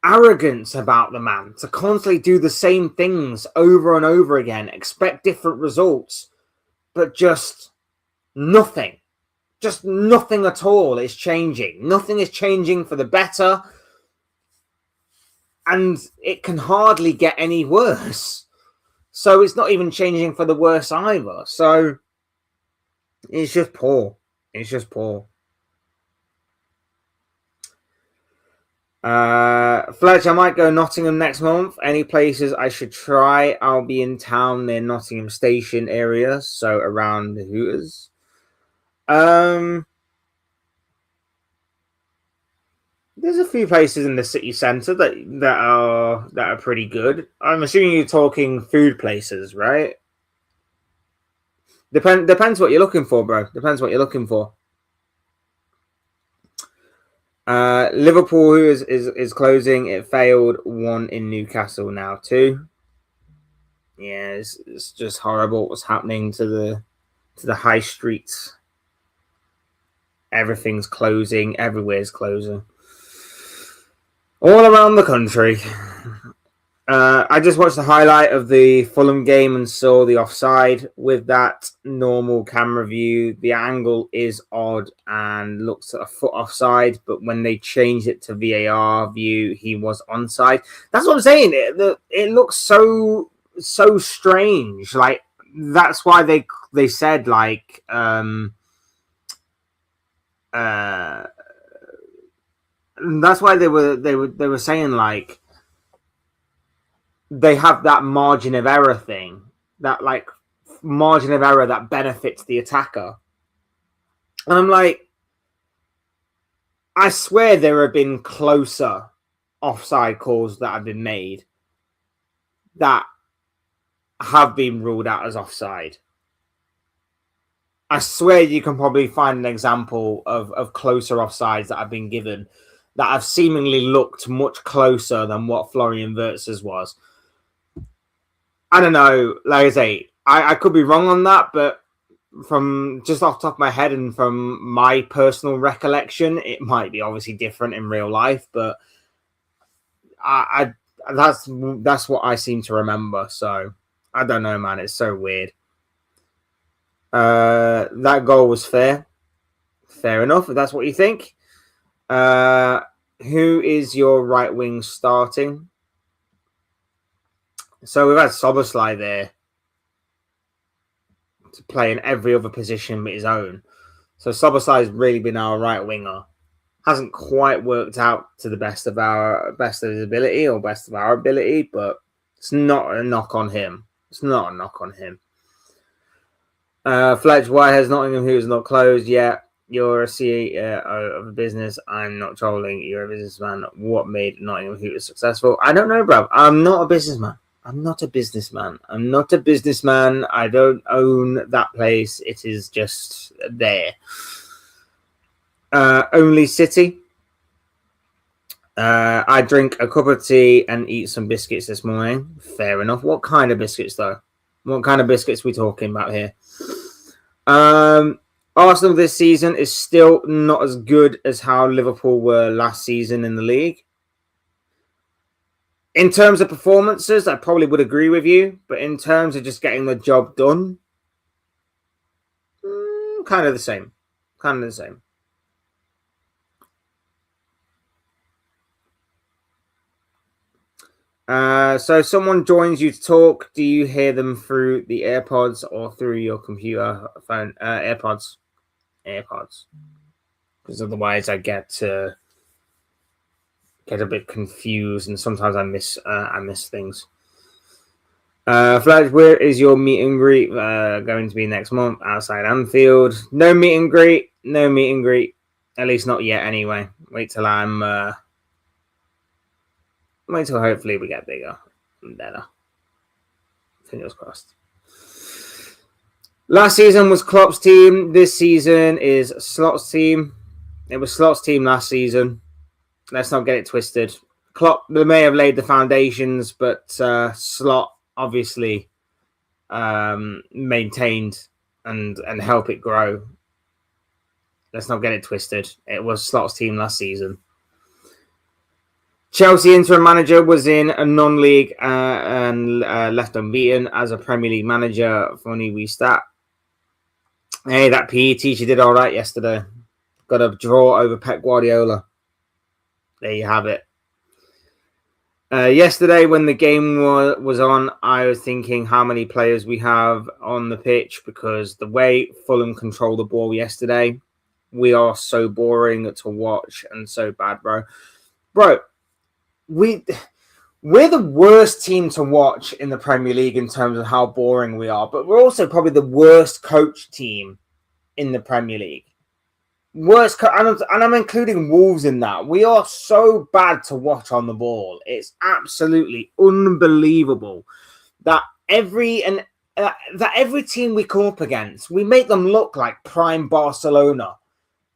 arrogance about the man to constantly do the same things over and over again, expect different results, but just nothing. Just nothing at all is changing. Nothing is changing for the better. And it can hardly get any worse. So it's not even changing for the worse either. So it's just poor. It's just poor. Fletch, I might go Nottingham next month. Any places I should try? I'll be in town near Nottingham Station area, so around the Hooters. There's a few places in the city centre that are pretty good. I'm assuming you're talking food places, right? Depends what you're looking for, bro. Depends what you're looking for. Liverpool is closing. It failed. One in Newcastle now too. Yeah, it's just horrible what's happening to the high streets. Everything's closing. Everywhere's closing. All around the country. I just watched the highlight of the Fulham game and saw the offside. With that normal camera view, the angle is odd and looks a foot offside. But when they changed it to VAR view, he was onside. That's what I'm saying. It looks so strange. Like that's why they said like that's why they were saying like. They have that margin of error thing, that like margin of error that benefits the attacker. And I'm like, I swear there have been closer offside calls that have been made that have been ruled out as offside. I swear you can probably find an example of closer offsides that have been given that have seemingly looked much closer than what Florian Wirtz's was. I don't know. Like I say, I could be wrong on that, but from just off the top of my head and from my personal recollection, it might be obviously different in real life, but I that's what I seem to remember. So I don't know, man. It's so weird. That goal was fair. Fair enough, if that's what you think. Who is your right wing starting? So we've had Soboslai there to play in every other position but his own. So Soboslai has really been our right winger. Hasn't quite worked out to the best of his ability or best of our ability, but it's not a knock on him. It's not a knock on him. Fletch, why has Nottingham Who's not closed yet? You're a CEO of a business. I'm not trolling. You're a businessman. What made Nottingham Who's successful? I don't know, bro. I'm not a businessman. I'm not a businessman. I don't own that place. It is just there. Only City. I drink a cup of tea and eat some biscuits this morning. Fair enough. What kind of biscuits, though? What kind of biscuits are we talking about here? Arsenal this season is still not as good as how Liverpool were last season in the league. In terms of performances, I probably would agree with you. But in terms of just getting the job done, kind of the same. So someone joins you to talk. Do you hear them through the AirPods or through your computer phone? AirPods. Because otherwise I get a bit confused and sometimes I miss things. Flash, where is your meet and greet going to be next month? Outside Anfield. No meet and greet. At least not yet anyway. Wait till hopefully we get bigger and better. Fingers crossed. Last season was Klopp's team. This season is Slot's team. It was Slot's team last season. Let's not get it twisted. Klopp may have laid the foundations, but Slot obviously maintained and helped it grow. Let's not get it twisted. It was Slot's team last season. Chelsea interim manager was in a non-league and left unbeaten as a Premier League manager. Funny wee stat. Hey, that PE teacher did all right yesterday. Got a draw over Pep Guardiola. There you have it. Yesterday, when the game was on, I was thinking how many players we have on the pitch, because the way Fulham control the ball yesterday, we are so boring to watch and so bad, bro. Bro, we're the worst team to watch in the Premier League in terms of how boring we are, but we're also probably the worst coach team in the Premier League. Worst, and I'm including Wolves in that. We are so bad to watch on the ball. It's absolutely unbelievable that every team we come up against, we make them look like prime Barcelona.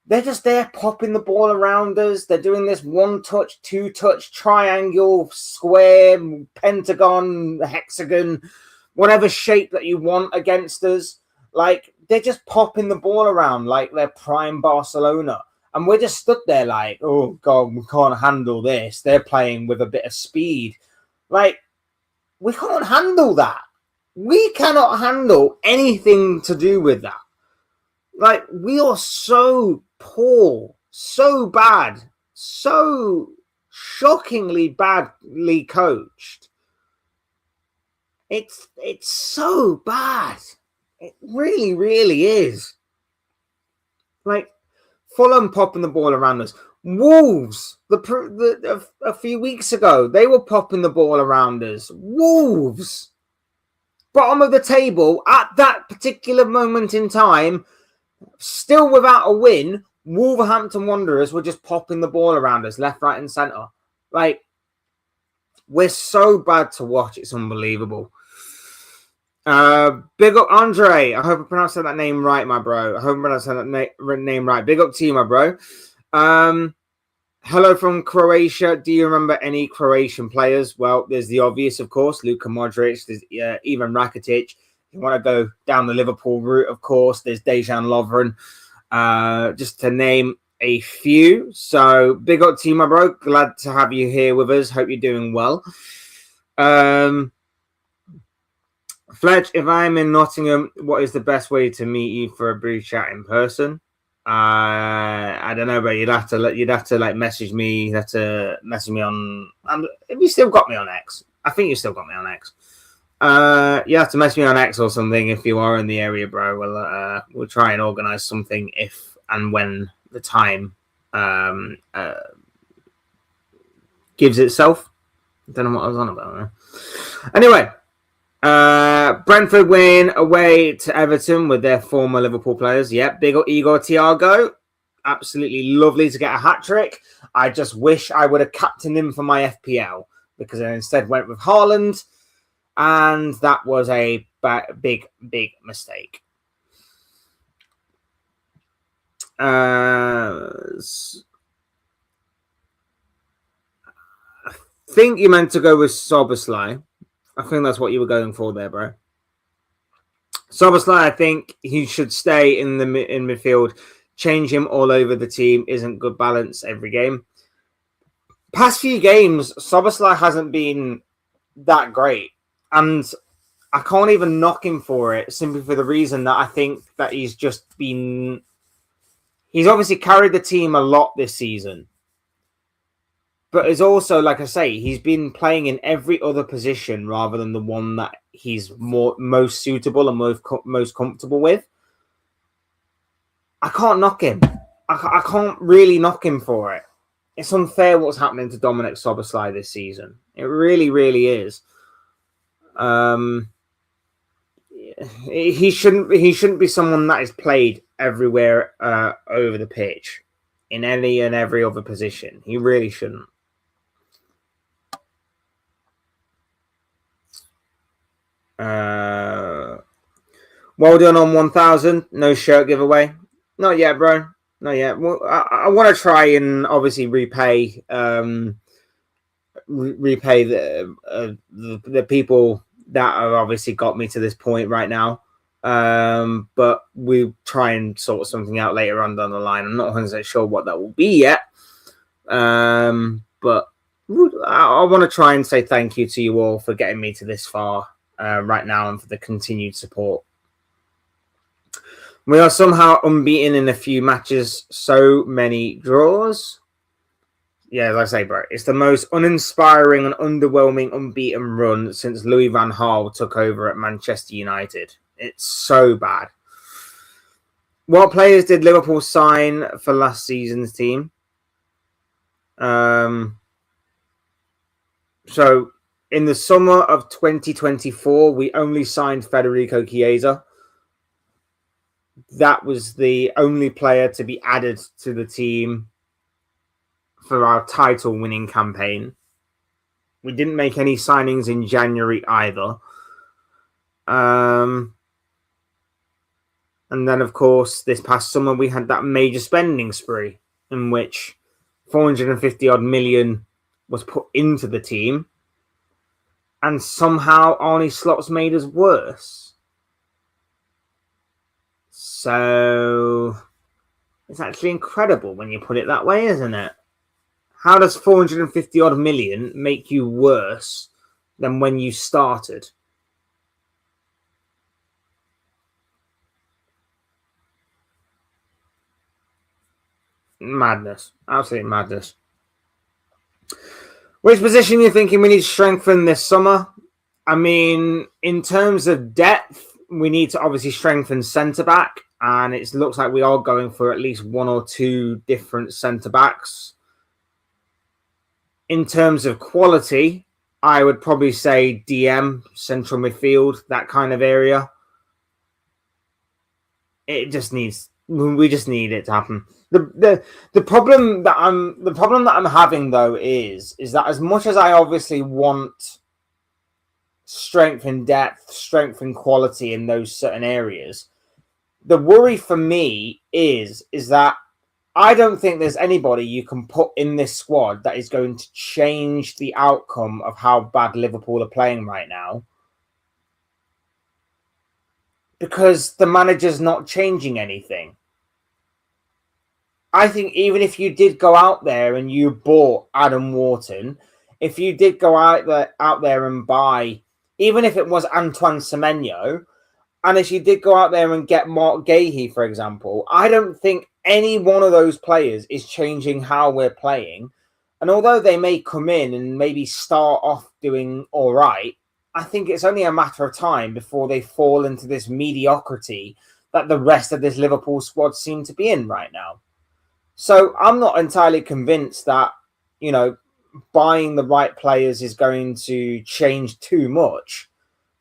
They're just there popping the ball around us. They're doing this 1-touch, 2-touch, triangle, square, pentagon, hexagon, whatever shape that you want against us. Like, they're just popping the ball around like they're prime Barcelona. And we're just stood there like, oh, God, we can't handle this. They're playing with a bit of speed. Like, we can't handle that. We cannot handle anything to do with that. Like, we are so poor, so bad, so shockingly badly coached. It's so bad. It really, really is. Like, Fulham popping the ball around us. Wolves, a few weeks ago, they were popping the ball around us. Wolves, bottom of the table at that particular moment in time, still without a win. Wolverhampton Wanderers were just popping the ball around us, left, right, and centre. Like, we're so bad to watch. It's unbelievable. Big up Andre. I hope I pronounced that name right, my bro. I hope I pronounced that name right. Big up to you, my bro. Hello from Croatia. Do you remember any Croatian players? Well, there's the obvious, of course. Luka Modric. There's Ivan Rakitic. You want to go down the Liverpool route, of course. There's Dejan Lovren. Just to name a few. So big up to you, my bro. Glad to have you here with us. Hope you're doing well. Fletch, if I'm in Nottingham, what is the best way to meet you for a brief chat in person? I don't know, but you'd have to like message me. You'd have to message me on. Have you still got me on X? I think you still got me on X. You have to message me on X or something if you are in the area, bro. We'll try and organize something if and when the time gives itself. I don't know what I was on about there. Anyway. Brentford win away to Everton with their former Liverpool players. Yep, big Igor Thiago. Absolutely lovely to get a hat-trick. I just wish I would have captained him for my FPL because I instead went with Haaland, and that was a big mistake. I think you meant to go with Szoboszlai. I think that's what you were going for there, bro. Szoboszlai, I think he should stay in midfield. Change him all over the team isn't good balance every game. Past few games, Szoboszlai hasn't been that great. And I can't even knock him for it, simply for the reason that I think that he's obviously carried the team a lot this season. But it's also, like I say, he's been playing in every other position rather than the one that he's most suitable and most comfortable with. I can't knock him. I can't really knock him for it. It's unfair what's happening to Dominic Szoboszlai this season. It really, really is. He shouldn't be someone that is played everywhere over the pitch in any and every other position. He really shouldn't. Well done on 1,000. No shirt giveaway. Not yet, bro. Not yet. Well, I want to try and obviously repay the people that have obviously got me to this point right now. But we try and sort something out later on down the line. I'm not 100% sure what that will be yet. But I want to try and say thank you to you all for getting me to this far right now and for the continued support. We are somehow unbeaten in a few matches, so many draws. Yeah, as I say, bro, it's the most uninspiring and underwhelming unbeaten run since Louis van Gaal took over at Manchester United. It's so bad. What players did Liverpool sign for last season's team? So in the summer of 2024, we only signed Federico Chiesa. That was the only player to be added to the team for our title-winning campaign. We didn't make any signings in January either. And then, of course, this past summer, we had that major spending spree in which 450-odd million was put into the team. And somehow Arne Slot's made us worse. So it's actually incredible when you put it that way, isn't it? How does 450-odd million make you worse than when you started? Madness. Absolute madness. Which position are you thinking we need to strengthen this summer? I mean, in terms of depth, we need to obviously strengthen centre-back. And it looks like we are going for at least one or two different centre-backs. In terms of quality, I would probably say DM, central midfield, that kind of area. We just need it to happen. The problem that I'm having though is that as much as I obviously want strength and depth, strength and quality in those certain areas, the worry for me is that I don't think there's anybody you can put in this squad that is going to change the outcome of how bad Liverpool are playing right now. Because the manager's not changing anything. I think even if you did go out there and you bought Adam Wharton, if you did go out there and buy, even if it was Antoine Semenyo, and if you did go out there and get Mark Gahey, for example, I don't think any one of those players is changing how we're playing. And although they may come in and maybe start off doing all right, I think it's only a matter of time before they fall into this mediocrity that the rest of this Liverpool squad seem to be in right now. So I'm not entirely convinced that, buying the right players is going to change too much.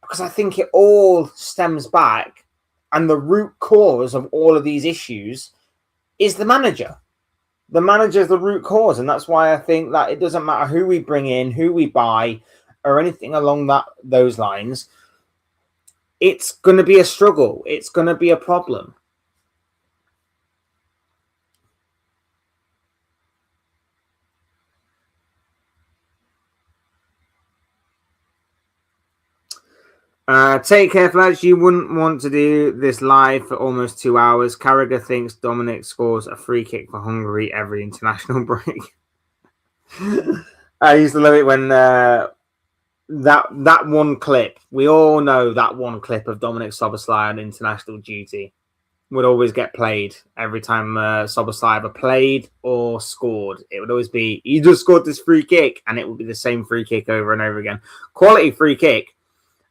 Because I think it all stems back, and the root cause of all of these issues is the manager. The manager is the root cause, and that's why I think that it doesn't matter who we bring in, who we buy, or anything along those lines. It's going to be a struggle. It's going to be a problem. Take care, lads. You wouldn't want to do this live for almost 2 hours. Carragher thinks Dominic scores a free kick for Hungary every international break. I used to love it when that one clip. We all know that one clip of Dominic Szoboszlai on international duty would always get played every time Szoboszlai either played or scored. It would always be, he just scored this free kick, and it would be the same free kick over and over again. Quality free kick.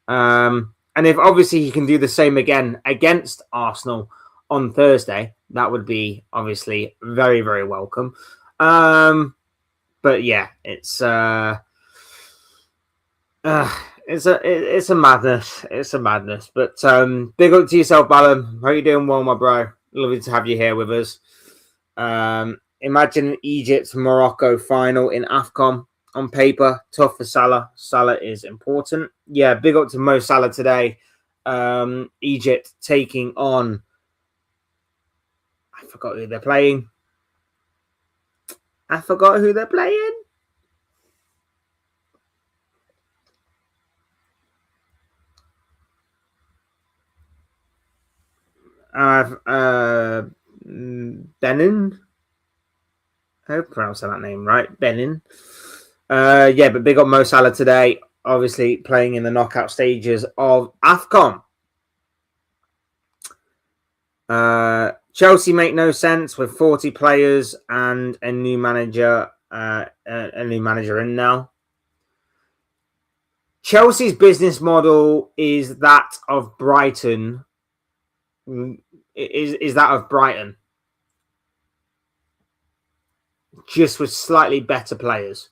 And if obviously he can do the same again against Arsenal on Thursday, that would be obviously very, very welcome. But yeah, it's a madness. It's a madness. But big up to yourself, Ballum. How you doing? Well, my bro. Lovely to have you here with us. Imagine Egypt-Morocco final in AFCON. On paper, tough for Salah. Salah is important. Yeah, big up to Mo Salah today. Egypt taking on, I forgot who they're playing. Benin. I hope I pronounced that name right. Benin. Yeah, but big up Mo Salah today, obviously playing in the knockout stages of AFCON. Chelsea make no sense with 40 players and a new manager in now. Chelsea's business model is that of Brighton. Is that of Brighton, just with slightly better players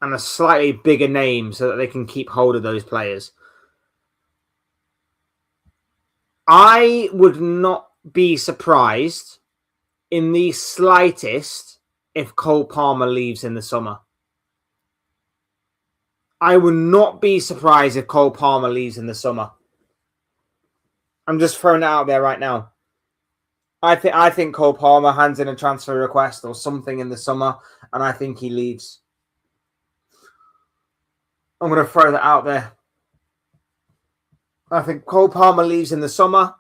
and a slightly bigger name so that they can keep hold of those players. I would not be surprised in the slightest if Cole Palmer leaves in the summer. I would not be surprised if Cole Palmer leaves in the summer. I'm just throwing it out there right now. I think Cole Palmer hands in a transfer request or something in the summer, and I think he leaves. I'm going to throw that out there. I think Cole Palmer leaves in the summer.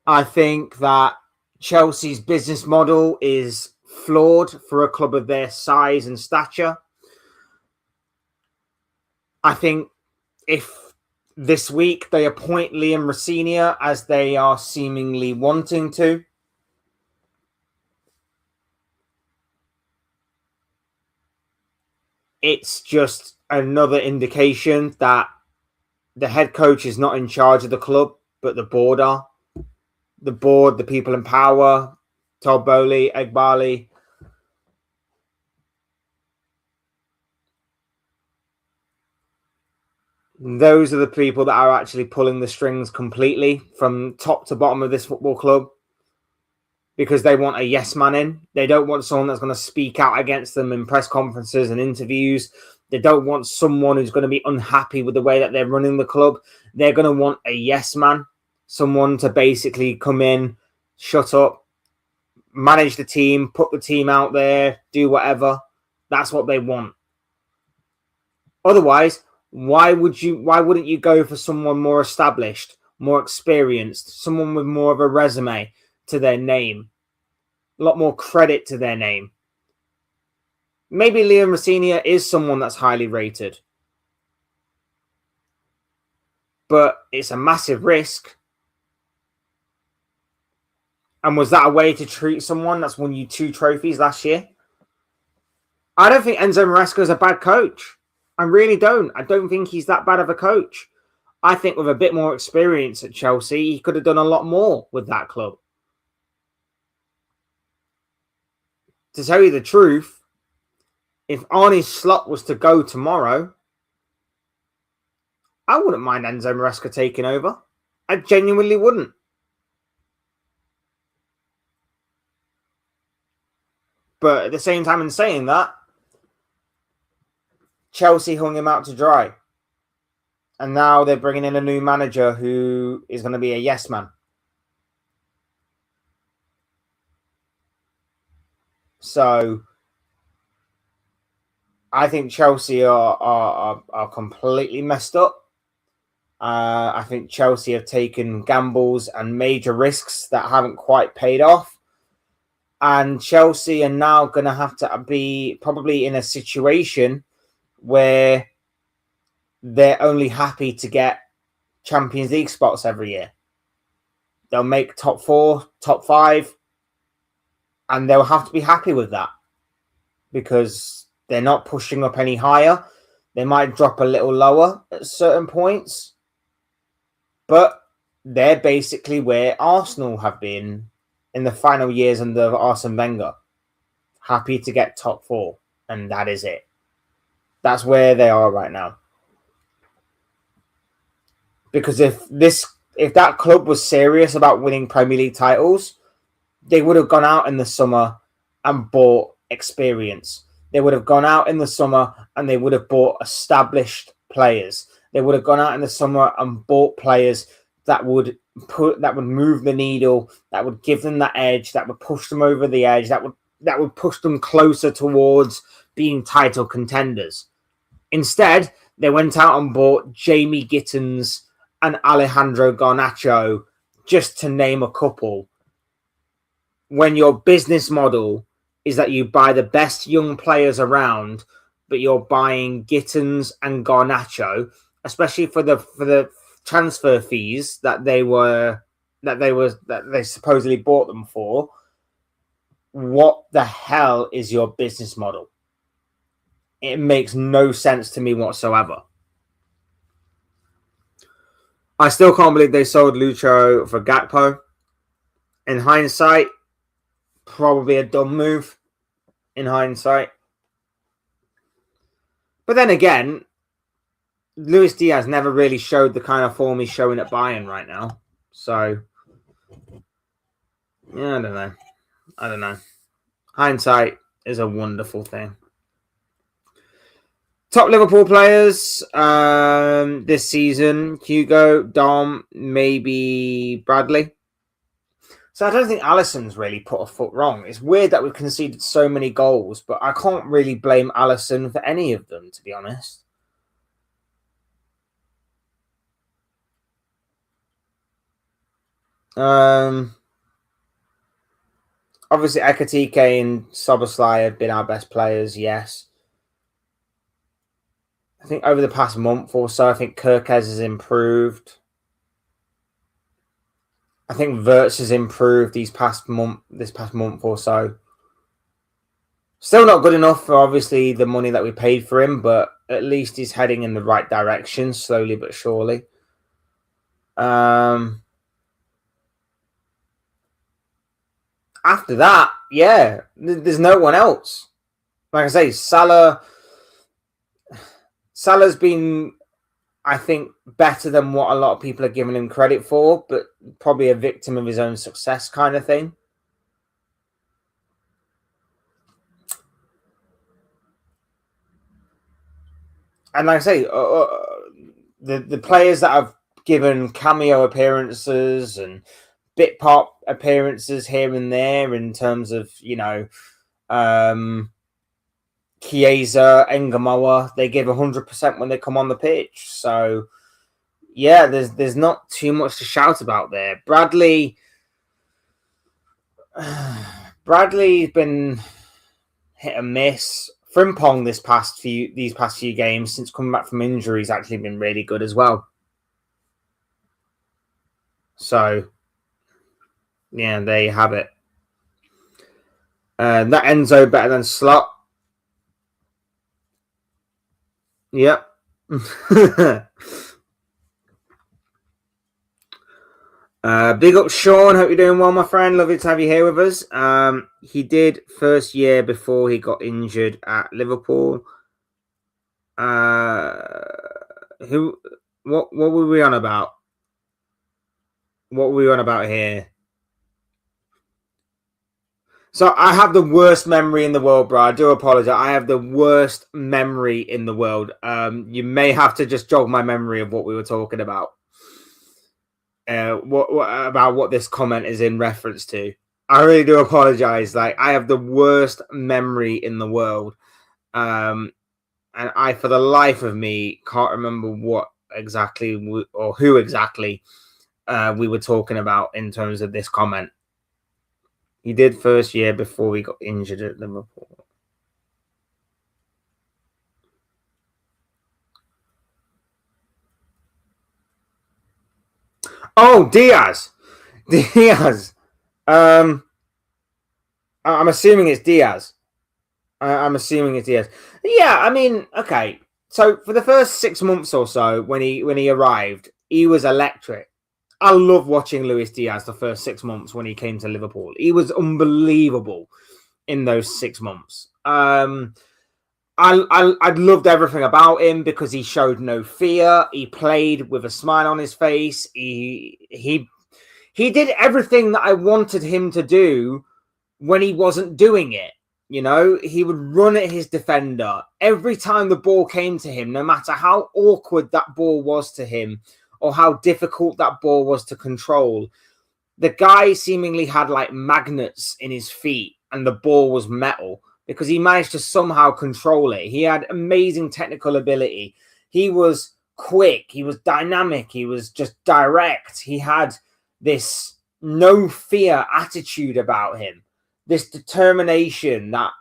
I think that Chelsea's business model is flawed for a club of their size and stature. I think if this week they appoint Liam Rosenior as they are seemingly wanting to, it's just another indication that the head coach is not in charge of the club, but the board are. The board, the people in power, Todd Bowley, Egbali. Those are the people that are actually pulling the strings completely from top to bottom of this football club, because they want a yes man in. They don't want someone that's going to speak out against them in press conferences and interviews. They don't want someone who's going to be unhappy with the way that they're running the club. They're going to want a yes man, someone to basically come in, shut up, manage the team, put the team out there, do whatever. That's what they want. Otherwise, why wouldn't you go for someone more established, more experienced, someone with more of a resume to their name, a lot more credit to their name? Maybe Liam Rosenior is someone that's highly rated, but it's a massive risk. And was that a way to treat someone that's won you 2 trophies last year? I don't think Enzo Maresca is a bad coach. I really don't. I don't think he's that bad of a coach. I think with a bit more experience at Chelsea, he could have done a lot more with that club. To tell you the truth, if Arne Slot was to go tomorrow, I wouldn't mind Enzo Maresca taking over. I genuinely wouldn't. But at the same time, in saying that, Chelsea hung him out to dry. And now they're bringing in a new manager who is going to be a yes man. So I think Chelsea are completely messed up. I think Chelsea have taken gambles and major risks that haven't quite paid off. And Chelsea are now going to have to be probably in a situation where they're only happy to get Champions League spots every year. They'll make top 4, top 5, and they'll have to be happy with that because they're not pushing up any higher. They might drop a little lower at certain points, but they're basically where Arsenal have been in the final years under Arsene Wenger. Happy to get top 4, and that is it. That's where they are right now. Because if that club was serious about winning Premier League titles, they would have gone out in the summer and bought experience. They would have gone out in the summer and they would have bought established players. They would have gone out in the summer and bought players that would move the needle, that would give them that edge, that would push them over the edge, that would push them closer towards being title contenders. Instead, they went out and bought Jamie Gittins and Alejandro Garnacho, just to name a couple. When your business model is that you buy the best young players around, but you're buying Gittins and Garnacho, especially for the transfer fees that they supposedly bought them for. What the hell is your business model? It makes no sense to me whatsoever. I still can't believe they sold Lucho for Gakpo. In hindsight, probably a dumb move. In hindsight. But then again, Luis Diaz never really showed the kind of form he's showing at Bayern right now. So, yeah, I don't know. Hindsight is a wonderful thing. Top Liverpool players this season: Hugo, Dom, maybe Bradley. So I don't think Alisson's really put a foot wrong. It's weird that we've conceded so many goals, but I can't really blame Alisson for any of them, to be honest. Obviously, Ekatike and Szoboszlai have been our best players, yes. I think over the past month or so, I think Kirkes has improved. I think Wirtz has improved this past month or so. Still not good enough for obviously the money that we paid for him, but at least he's heading in the right direction, slowly but surely. After that, yeah, there's no one else. Like I say, Salah's been, I think, better than what a lot of people are giving him credit for, but probably a victim of his own success kind of thing. And like I say, the players that have given cameo appearances and bit pop appearances here and there in terms of, Chiesa, Engamoa, they give 100% when they come on the pitch. So, yeah, there's not too much to shout about there. Bradley's been hit and miss. Frimpong these past few games since coming back from injury has actually been really good as well. So, yeah, there you have it. That Enzo better than Slot. Yep. Big up Sean, hope you're doing well, my friend. Lovely to have you here with us. He did first year before he got injured at Liverpool. What were we on about? What were we on about here? So I have the worst memory in the world, bro. I do apologize. I have the worst memory in the world. You may have to just jog my memory of what we were talking about. What this comment is in reference to. I really do apologize. Like, I have the worst memory in the world. And I, for the life of me, can't remember what exactly or who exactly we were talking about in terms of this comment. He did first year before we got injured at Liverpool. Oh, Diaz. I'm assuming it's Diaz. I'm assuming it's Diaz. Yeah, I mean, okay. So for the first 6 months or so, when he arrived, he was electric. I love watching Luis Diaz the first 6 months when he came to Liverpool. He was unbelievable in those 6 months. I loved everything about him because he showed no fear. He played with a smile on his face. He did everything that I wanted him to do when he wasn't doing it. You know, he would run at his defender every time the ball came to him, no matter how awkward that ball was to him or how difficult that ball was to control. The guy seemingly had like magnets in his feet and the ball was metal because he managed to somehow control it. He had amazing technical ability. He was quick. He was dynamic. He was just direct. He had this no fear attitude about him, this determination that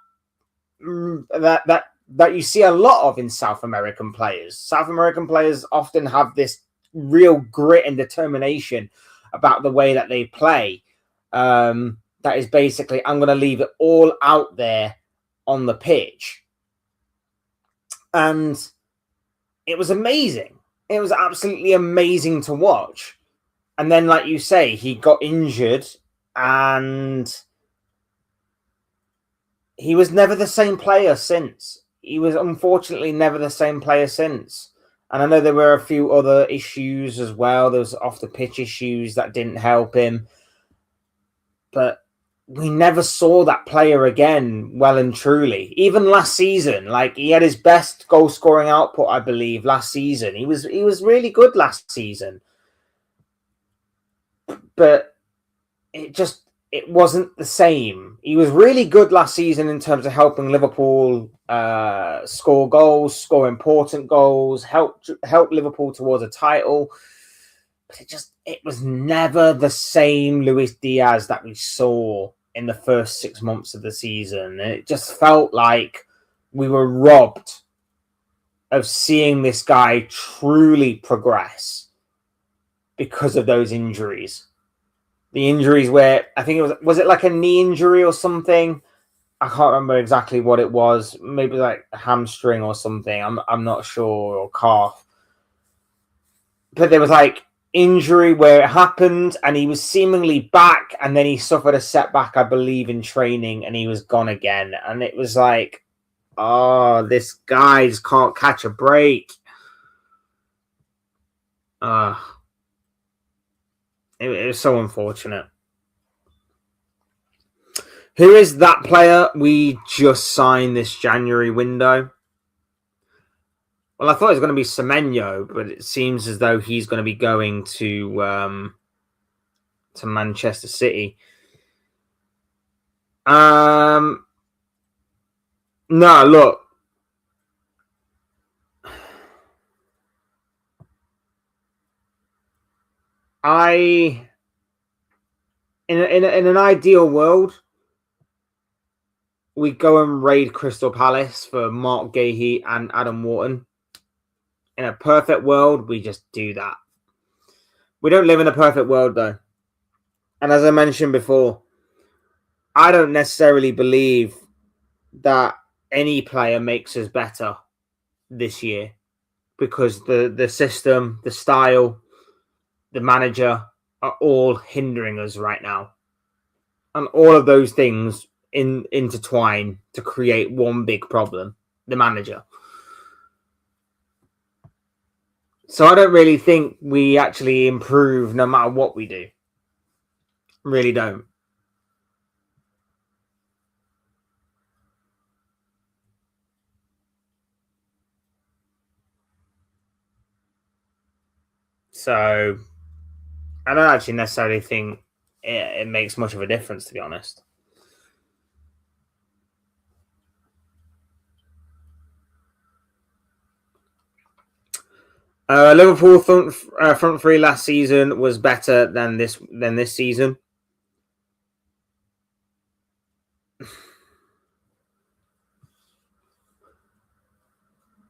you see a lot of in South American players. South American players often have this real grit and determination about the way that they play. That is basically, I'm going to leave it all out there on the pitch. And it was amazing. It was absolutely amazing to watch. And then, like you say, he got injured and he was never the same player since. He was unfortunately never the same player since. And I know there were a few other issues as well. There was off the pitch issues that didn't help him. But we never saw that player again, well and truly. Even last season, like he had his best goal scoring output, I believe, last season. He was really good last season. But it wasn't the same. He was really good last season in terms of helping Liverpool score goals, score important goals, help Liverpool towards a title. But it was never the same Luis Diaz that we saw in the first 6 months of the season. It just felt like we were robbed of seeing this guy truly progress because of those injuries. The injuries where I think was it like a knee injury or something? I can't remember exactly what it was. Maybe like a hamstring or something. I'm not sure, or calf. But there was like injury where it happened and he was seemingly back and then he suffered a setback, I believe, in training and he was gone again. And it was like, oh, this guy just can't catch a break. It was so unfortunate. Who is that player we just signed this January window? Well, I thought it was going to be Semenyo, but it seems as though he's going to be going to Manchester City. No, look. In an ideal world, we go and raid Crystal Palace for Mark Gahey and Adam Wharton. In a perfect world, we just do that. We don't live in a perfect world, though. And as I mentioned before, I don't necessarily believe that any player makes us better this year because the system, the style, the manager are all hindering us right now. And all of those things intertwine to create one big problem, the manager. So I don't really think we actually improve no matter what we do. Really don't. So I don't actually necessarily think it makes much of a difference, to be honest. Liverpool front three last season was better than this season.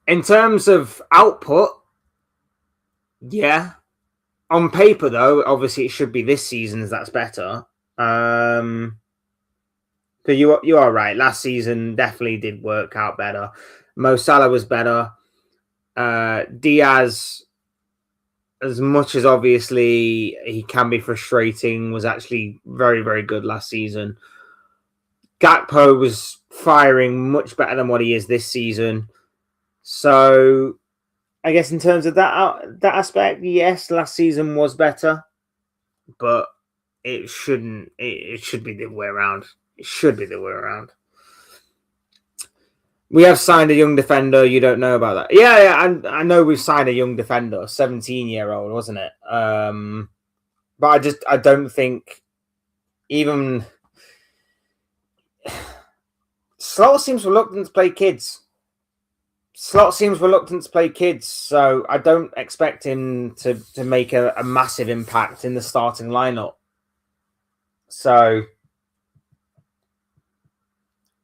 In terms of output, yeah. On paper, though, obviously it should be this season's that's better. But you are right. Last season definitely did work out better. Mo Salah was better. Diaz, as much as obviously he can be frustrating, was actually very, very good last season. Gakpo was firing much better than what he is this season. So I guess in terms of that aspect, yes, last season was better, but it shouldn't. It should be the way around. It should be the way around. We have signed a young defender. You don't know about that. Yeah, I know we've signed a young defender, 17-year-old, wasn't it? But I don't think even Slot seems reluctant to play kids. So I don't expect him to make a massive impact in the starting lineup. So,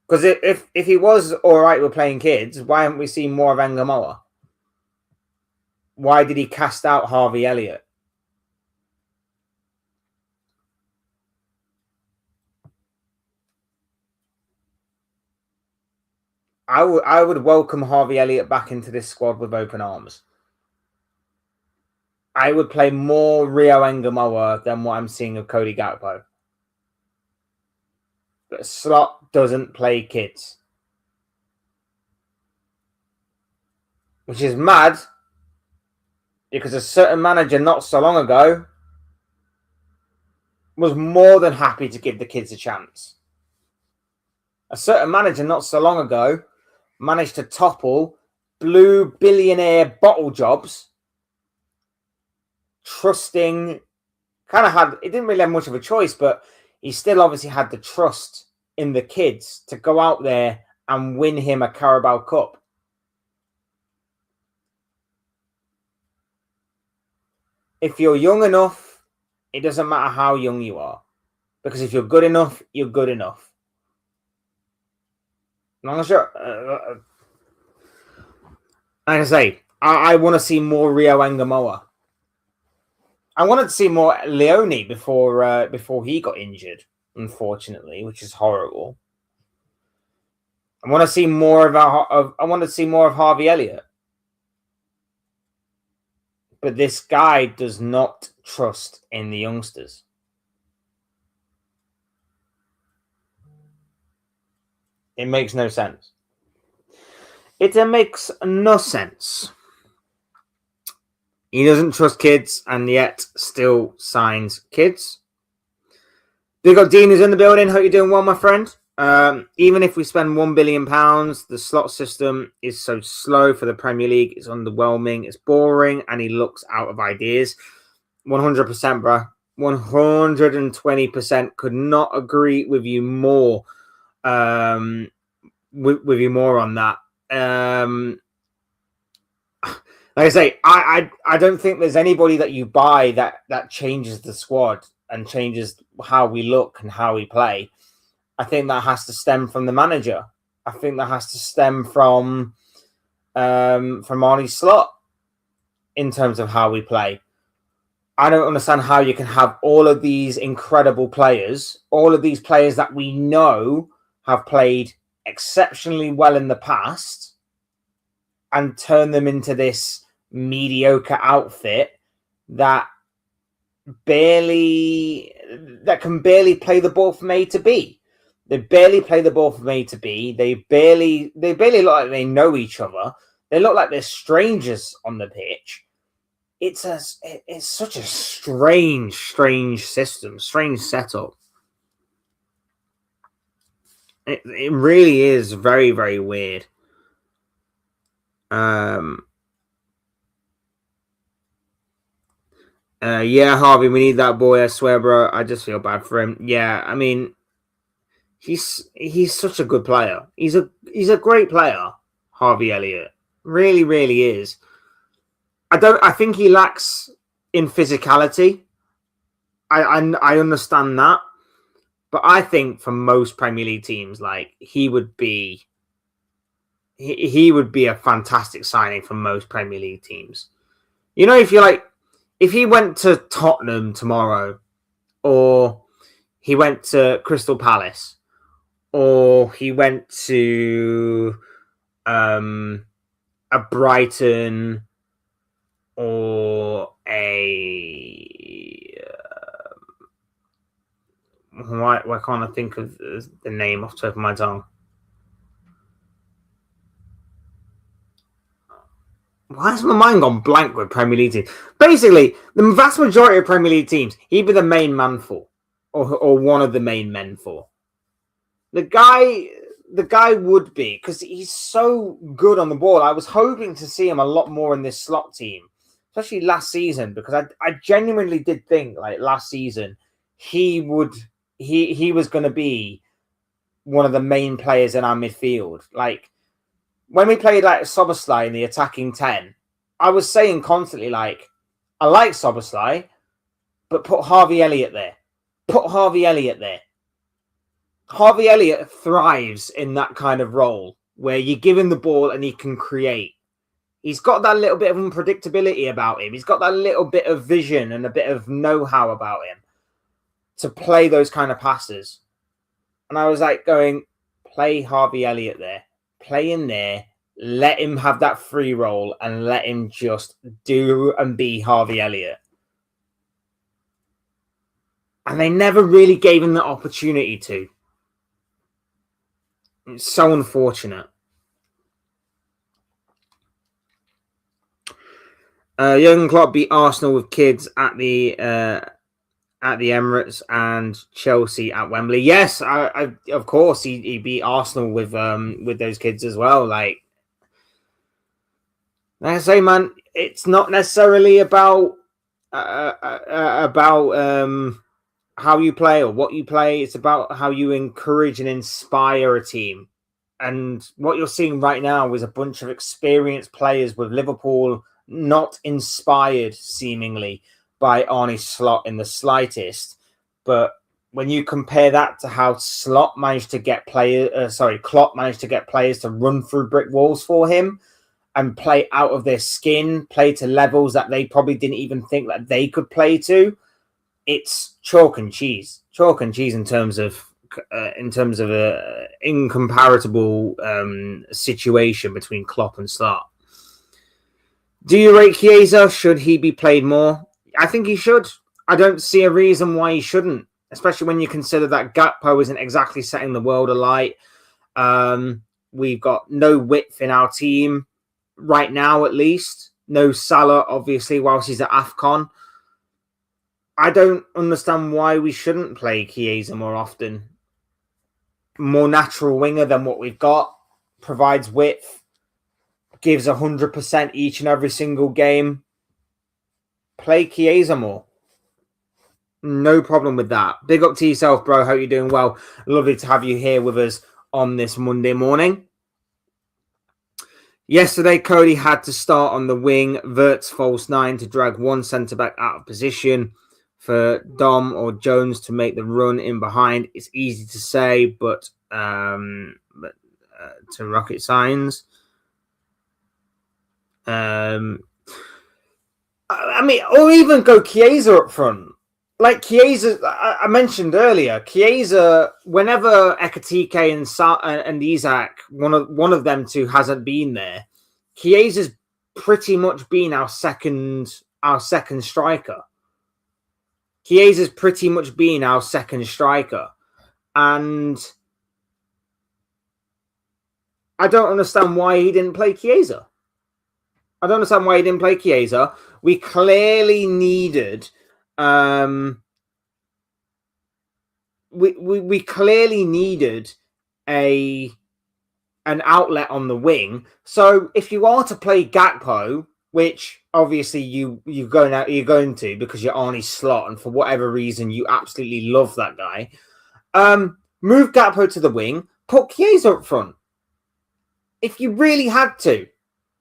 because if he was all right with playing kids, why haven't we seen more of Engamoa? Why did he cast out Harvey Elliott? I would welcome Harvey Elliott back into this squad with open arms. I would play more Rio Engamoa than what I'm seeing of Cody Gakpo. But Slot doesn't play kids. Which is mad, because a certain manager not so long ago was more than happy to give the kids a chance. A certain manager not so long ago managed to topple blue billionaire bottle jobs, trusting, it didn't really have much of a choice, but he still obviously had the trust in the kids to go out there and win him a Carabao Cup. If you're young enough, it doesn't matter how young you are. Because if you're good enough, you're good enough. As long as you're... like I say, I want to see more Rio Engamoa. I wanted to see more Leone before he got injured, unfortunately, which is horrible. I want to see more of Harvey Elliott. But this guy does not trust in the youngsters. It makes no sense. It makes no sense. He doesn't trust kids and yet still signs kids. Big up Dean who's in the building. Hope you're doing well, my friend. Even if we spend £1 billion, the slot system is so slow for the Premier League. It's underwhelming. It's boring, and he looks out of ideas. 100%, bro. 120%. Could not agree with you more. With you more on that. Like I say, I don't think there's anybody that you buy that changes the squad and changes how we look and how we play. I think that has to stem from the manager. I think that has to stem from Arne Slot in terms of how we play. I don't understand how you can have all of these incredible players, all of these players that we know have played exceptionally well in the past, and turn them into this mediocre outfit that can barely play the ball from A to B. They barely play the ball from A to B. They barely look like they know each other. They look like they're strangers on the pitch. It's such a strange system, strange setup. It really is very, very weird. Yeah, Harvey, we need that boy. I swear, bro. I just feel bad for him. Yeah, I mean, he's such a good player. He's a great player, Harvey Elliott. Really, really is. I think he lacks in physicality. I understand that, but I think for most Premier League teams, like he would be a fantastic signing for most Premier League teams. You know, if he went to Tottenham tomorrow, or he went to Crystal Palace, or he went to a Brighton or why can't I think of the name off the top of my tongue? Why has my mind gone blank with Premier League teams? Basically, the vast majority of Premier League teams, he'd be the main man for, or one of the main men for. The guy, the guy would be, because he's so good on the ball. I was hoping to see him a lot more in this slot team, especially last season, because I genuinely did think like last season he was going to be one of the main players in our midfield. Like when we played like Szoboszlai in the attacking 10, I was saying constantly like, I like Szoboszlai, but put Harvey Elliott there. Put Harvey Elliott there. Harvey Elliott thrives in that kind of role where you give him the ball and he can create. He's got that little bit of unpredictability about him. He's got that little bit of vision and a bit of know-how about him to play those kind of passes. And I was like going, play Harvey Elliott there. Play him there. Let him have that free role and let him just do and be Harvey Elliott. And they never really gave him the opportunity to. It's so unfortunate. Jurgen Klopp beat Arsenal with kids at the Emirates and Chelsea at Wembley. Yes, I of course he beat Arsenal with those kids as well. Like I say, man, it's not necessarily about how you play or what you play. It's about how you encourage and inspire a team. And what you're seeing right now is a bunch of experienced players with Liverpool not inspired, seemingly, by Arne Slot in the slightest. But when you compare that to how Klopp managed to get players to run through brick walls for him and play out of their skin, play to levels that they probably didn't even think that they could play to, it's chalk and cheese in terms of a incomparable situation between Klopp and Slot. Do you rate Chiesa? Should he be played more? I think he should. I don't see a reason why he shouldn't, especially when you consider that Gakpo isn't exactly setting the world alight. We've got no width in our team right now, at least. No Salah, obviously, whilst he's at AFCON. I don't understand why we shouldn't play Chiesa more often. More natural winger than what we've got. Provides width. Gives 100% each and every single game. Play Chiesa more. No problem with that. Big up to yourself, bro. Hope you're doing well. Lovely to have you here with us on this Monday morning. Yesterday, Cody had to start on the wing. Vert's false 9 to drag one centre-back out of position for Dom or Jones to make the run in behind. It's easy to say, but to rocket science. I mean, or even go Chiesa up front. Like Chiesa, I mentioned earlier, Chiesa, whenever Ekatike and Isak, one of them two hasn't been there, Chiesa's pretty much been our second striker. Chiesa's pretty much been our second striker. And I don't understand why he didn't play Chiesa. We clearly needed we clearly needed an outlet on the wing. So if you are to play Gakpo, which obviously you're going to because you're Arne Slot, and for whatever reason you absolutely love that guy, move Gakpo to the wing, put Chiesa up front. If you really had to,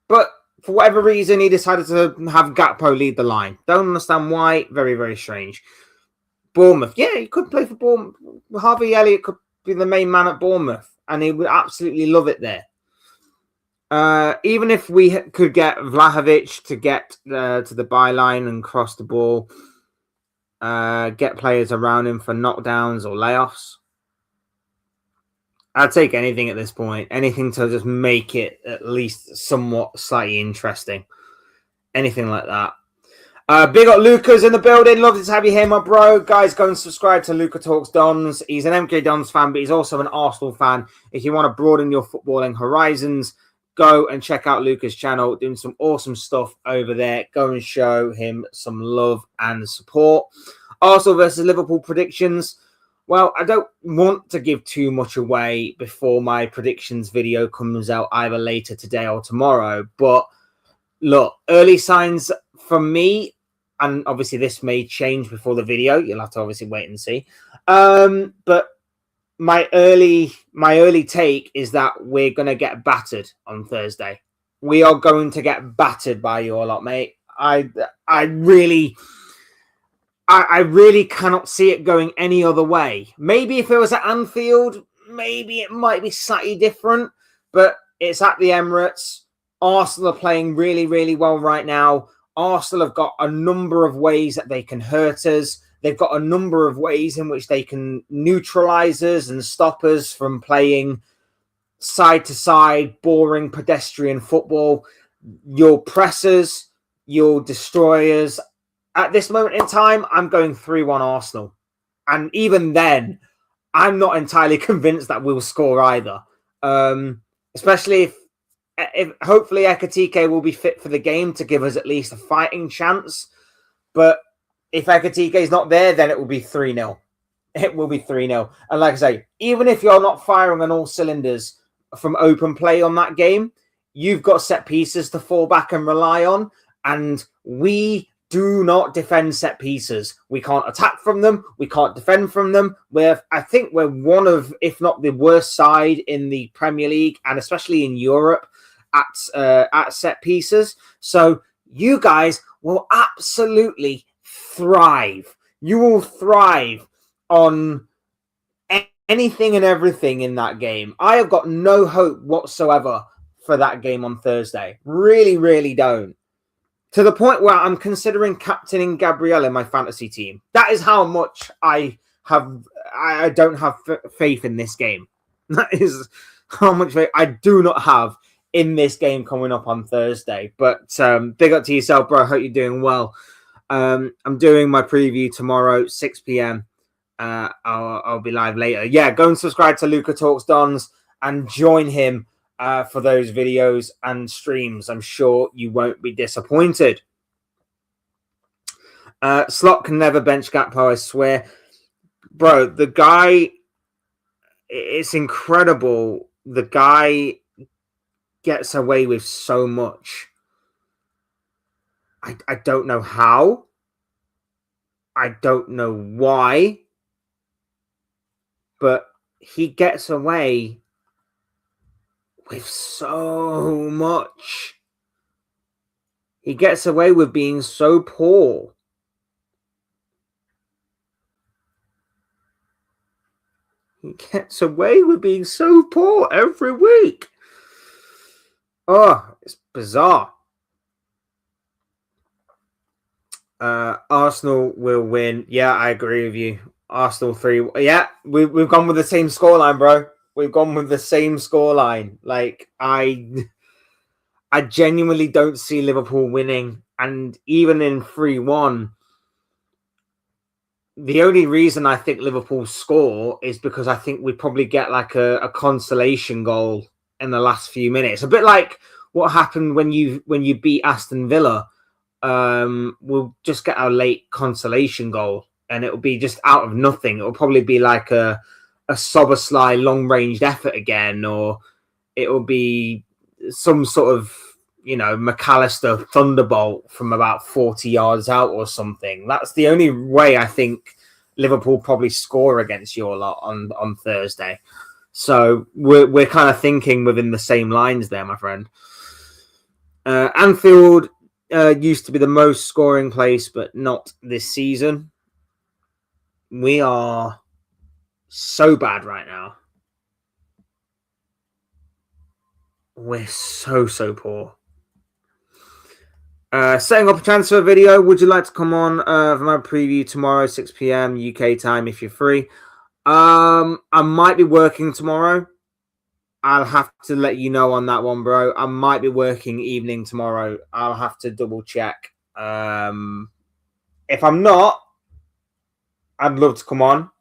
but for whatever reason, he decided to have Gakpo lead the line. Don't understand why. Very, very strange. Bournemouth. Yeah, he could play for Bournemouth. Harvey Elliott could be the main man at Bournemouth, and he would absolutely love it there. Even if we could get Vlahovic to get to the byline and cross the ball, get players around him for knockdowns or layoffs, I'd take anything at this point. Anything to just make it at least somewhat slightly interesting. Anything like that. Big up Luca's in the building. Lovely to have you here, my bro. Guys, go and subscribe to Luca Talks Dons. He's an MK Dons fan, but he's also an Arsenal fan. If you want to broaden your footballing horizons, go and check out Luca's channel. Doing some awesome stuff over there. Go and show him some love and support. Arsenal versus Liverpool predictions. Well, I don't want to give too much away before my predictions video comes out either later today or tomorrow. But look, early signs from me, and obviously this may change before the video. You'll have to obviously wait and see. But my early take is that we're going to get battered on Thursday. We are going to get battered by you a lot, mate. I really cannot see it going any other way. Maybe if it was at Anfield, maybe it might be slightly different, but it's at the Emirates. Arsenal are playing really, really well right now. Arsenal have got a number of ways that they can hurt us. They've got a number of ways in which they can neutralize us and stop us from playing side-to-side, boring pedestrian football. You'll press us, you'll destroy us. At this moment in time, I'm going 3-1 Arsenal. And even then, I'm not entirely convinced that we'll score either. Especially if hopefully Ekatike will be fit for the game to give us at least a fighting chance. But if Ekatike is not there, then it will be 3-0. It will be 3-0. And like I say, even if you're not firing on all cylinders from open play on that game, you've got set pieces to fall back and rely on. And we do not defend set pieces. We can't attack from them. We can't defend from them. I think we're one of, if not the worst side in the Premier League, and especially in Europe at set pieces. So you guys will absolutely thrive. You will thrive on anything and everything in that game. I have got no hope whatsoever for that game on Thursday. Really, really don't. To the point where I'm considering captaining Gabriel in my fantasy team. That is how much I don't have faith in this game. That is how much faith I do not have in this game coming up on Thursday. But big up to yourself, bro. I hope you're doing well. I'm doing my preview tomorrow, 6 p.m. I'll be live later. Yeah, go and subscribe to Luca Talks Dons and join him for those videos and streams. I'm sure you won't be disappointed. Slot can never bench Gakpo, I swear. Bro, the guy, it's incredible. The guy gets away with so much. I don't know how. I don't know why. But he gets away with so much. He gets away with being so poor. He gets away with being so poor every week. Oh, it's bizarre. Arsenal will win. Yeah, I agree with you. Arsenal 3. Yeah, we've gone with the same scoreline, bro. We've gone with the same scoreline. Like, I genuinely don't see Liverpool winning. And even in 3-1, the only reason I think Liverpool score is because I think we probably get like a consolation goal in the last few minutes. A bit like what happened when you beat Aston Villa. We'll just get a late consolation goal. And it'll be just out of nothing. It'll probably be like a Soboslai long-ranged effort again, or it'll be some sort of, McAllister thunderbolt from about 40 yards out or something. That's the only way I think Liverpool probably score against your lot on Thursday. So we're kind of thinking within the same lines there, my friend. Anfield used to be the most scoring place, but not this season. We are so bad right now. We're so poor. Setting up a transfer video. Would you like to come on for my preview tomorrow, 6 p.m. UK time if you're free? I might be working tomorrow. I'll have to let you know on that one, bro. I might be working evening tomorrow. I'll have to double check. If I'm not, I'd love to come on,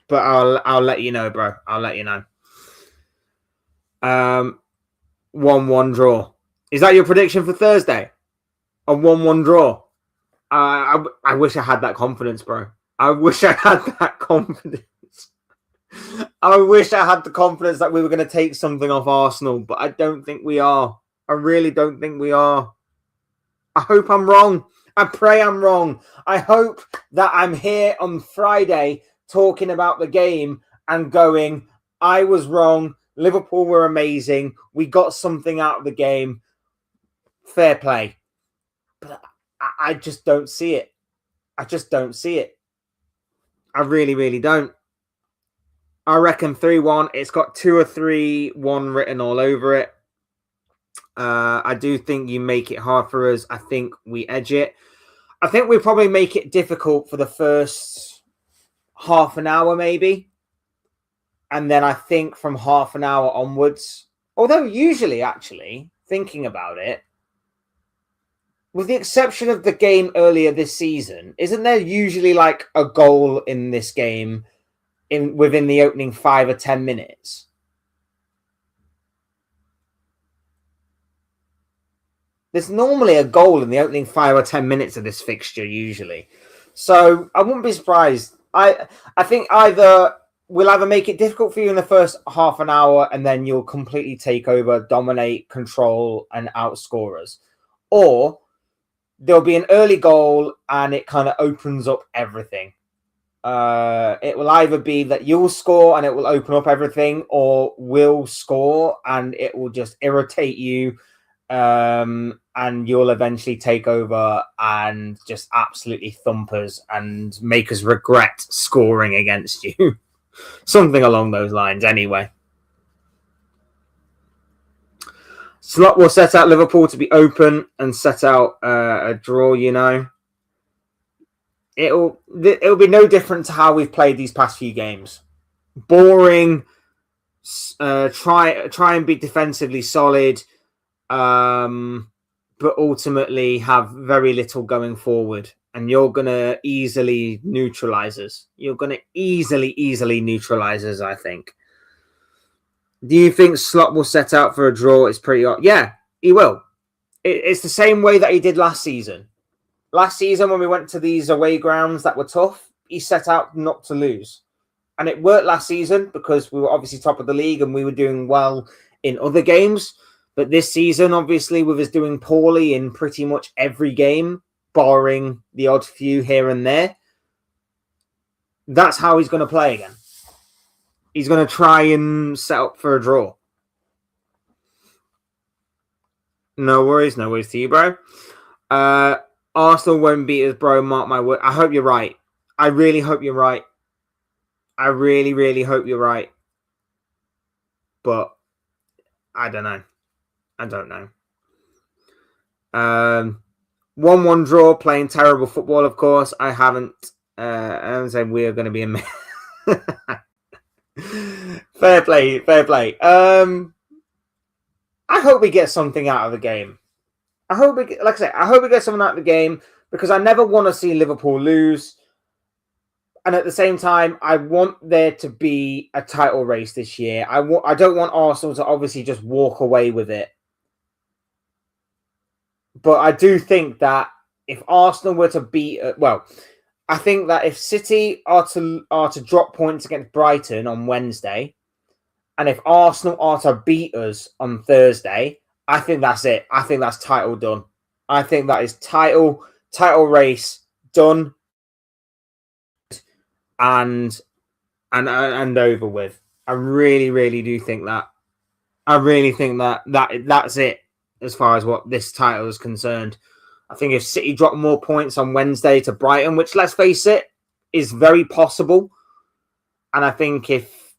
but I'll let you know, bro. I'll let you know. 1-1 draw. Is that your prediction for Thursday? A 1-1 draw. I wish I had that confidence, bro. I wish I had that confidence. I wish I had the confidence that we were going to take something off Arsenal, but I don't think we are. I really don't think we are. I hope I'm wrong. I pray I'm wrong. I hope that I'm here on Friday talking about the game and going, I was wrong. Liverpool were amazing. We got something out of the game. Fair play. But I just don't see it. I just don't see it. I really, really don't. I reckon 3-1. It's got 2 or 3-1 written all over it. I do think you make it hard for us. I think we edge it. I think we probably make it difficult for the first half an hour, maybe. And then I think from half an hour onwards, although usually, actually, thinking about it, with the exception of the game earlier this season, isn't there usually like a goal in this game within the opening 5 or 10 minutes? There's normally a goal in the opening 5 or 10 minutes of this fixture, usually. So I wouldn't be surprised. I think we'll either make it difficult for you in the first half an hour and then you'll completely take over, dominate, control, and outscore us. Or there'll be an early goal and it kind of opens up everything. It will either be that you'll score and it will open up everything, or we'll score and it will just irritate you, and you'll eventually take over and just absolutely thump us and make us regret scoring against you. Something along those lines, anyway. Slot will set out Liverpool to be open and set out a draw, you know. It'll be no different to how we've played these past few games. Boring, try and be defensively solid, but ultimately have very little going forward. And you're going to easily neutralize us. You're going to easily neutralize us, I think. Do you think Slot will set out for a draw? It's pretty odd. Yeah, he will. It's the same way that he did last season. Last season, when we went to these away grounds that were tough, he set out not to lose. And it worked last season because we were obviously top of the league and we were doing well in other games. But this season, obviously, with us doing poorly in pretty much every game, barring the odd few here and there, that's how he's going to play again. He's going to try and set up for a draw. No worries to you, bro. Arsenal won't beat us, bro. Mark my word. I hope you're right. I really hope you're right. I really, really hope you're right. But I don't know. 1-1 draw, playing terrible football, of course. I haven't said we are going to be in. Fair play. I hope we get something out of the game. I hope we get something out of the game, because I never want to see Liverpool lose. And at the same time, I want there to be a title race this year. I don't want Arsenal to obviously just walk away with it. But I do think that if Arsenal were to beat, I think that if City are to drop points against Brighton on Wednesday, and if Arsenal are to beat us on Thursday, I think that's it. I think that's title done. I think that is title race done and over with. I really, really do think that. I really think that's it as far as what this title is concerned. I think if City drop more points on Wednesday to Brighton, which, let's face it, is very possible, and I think if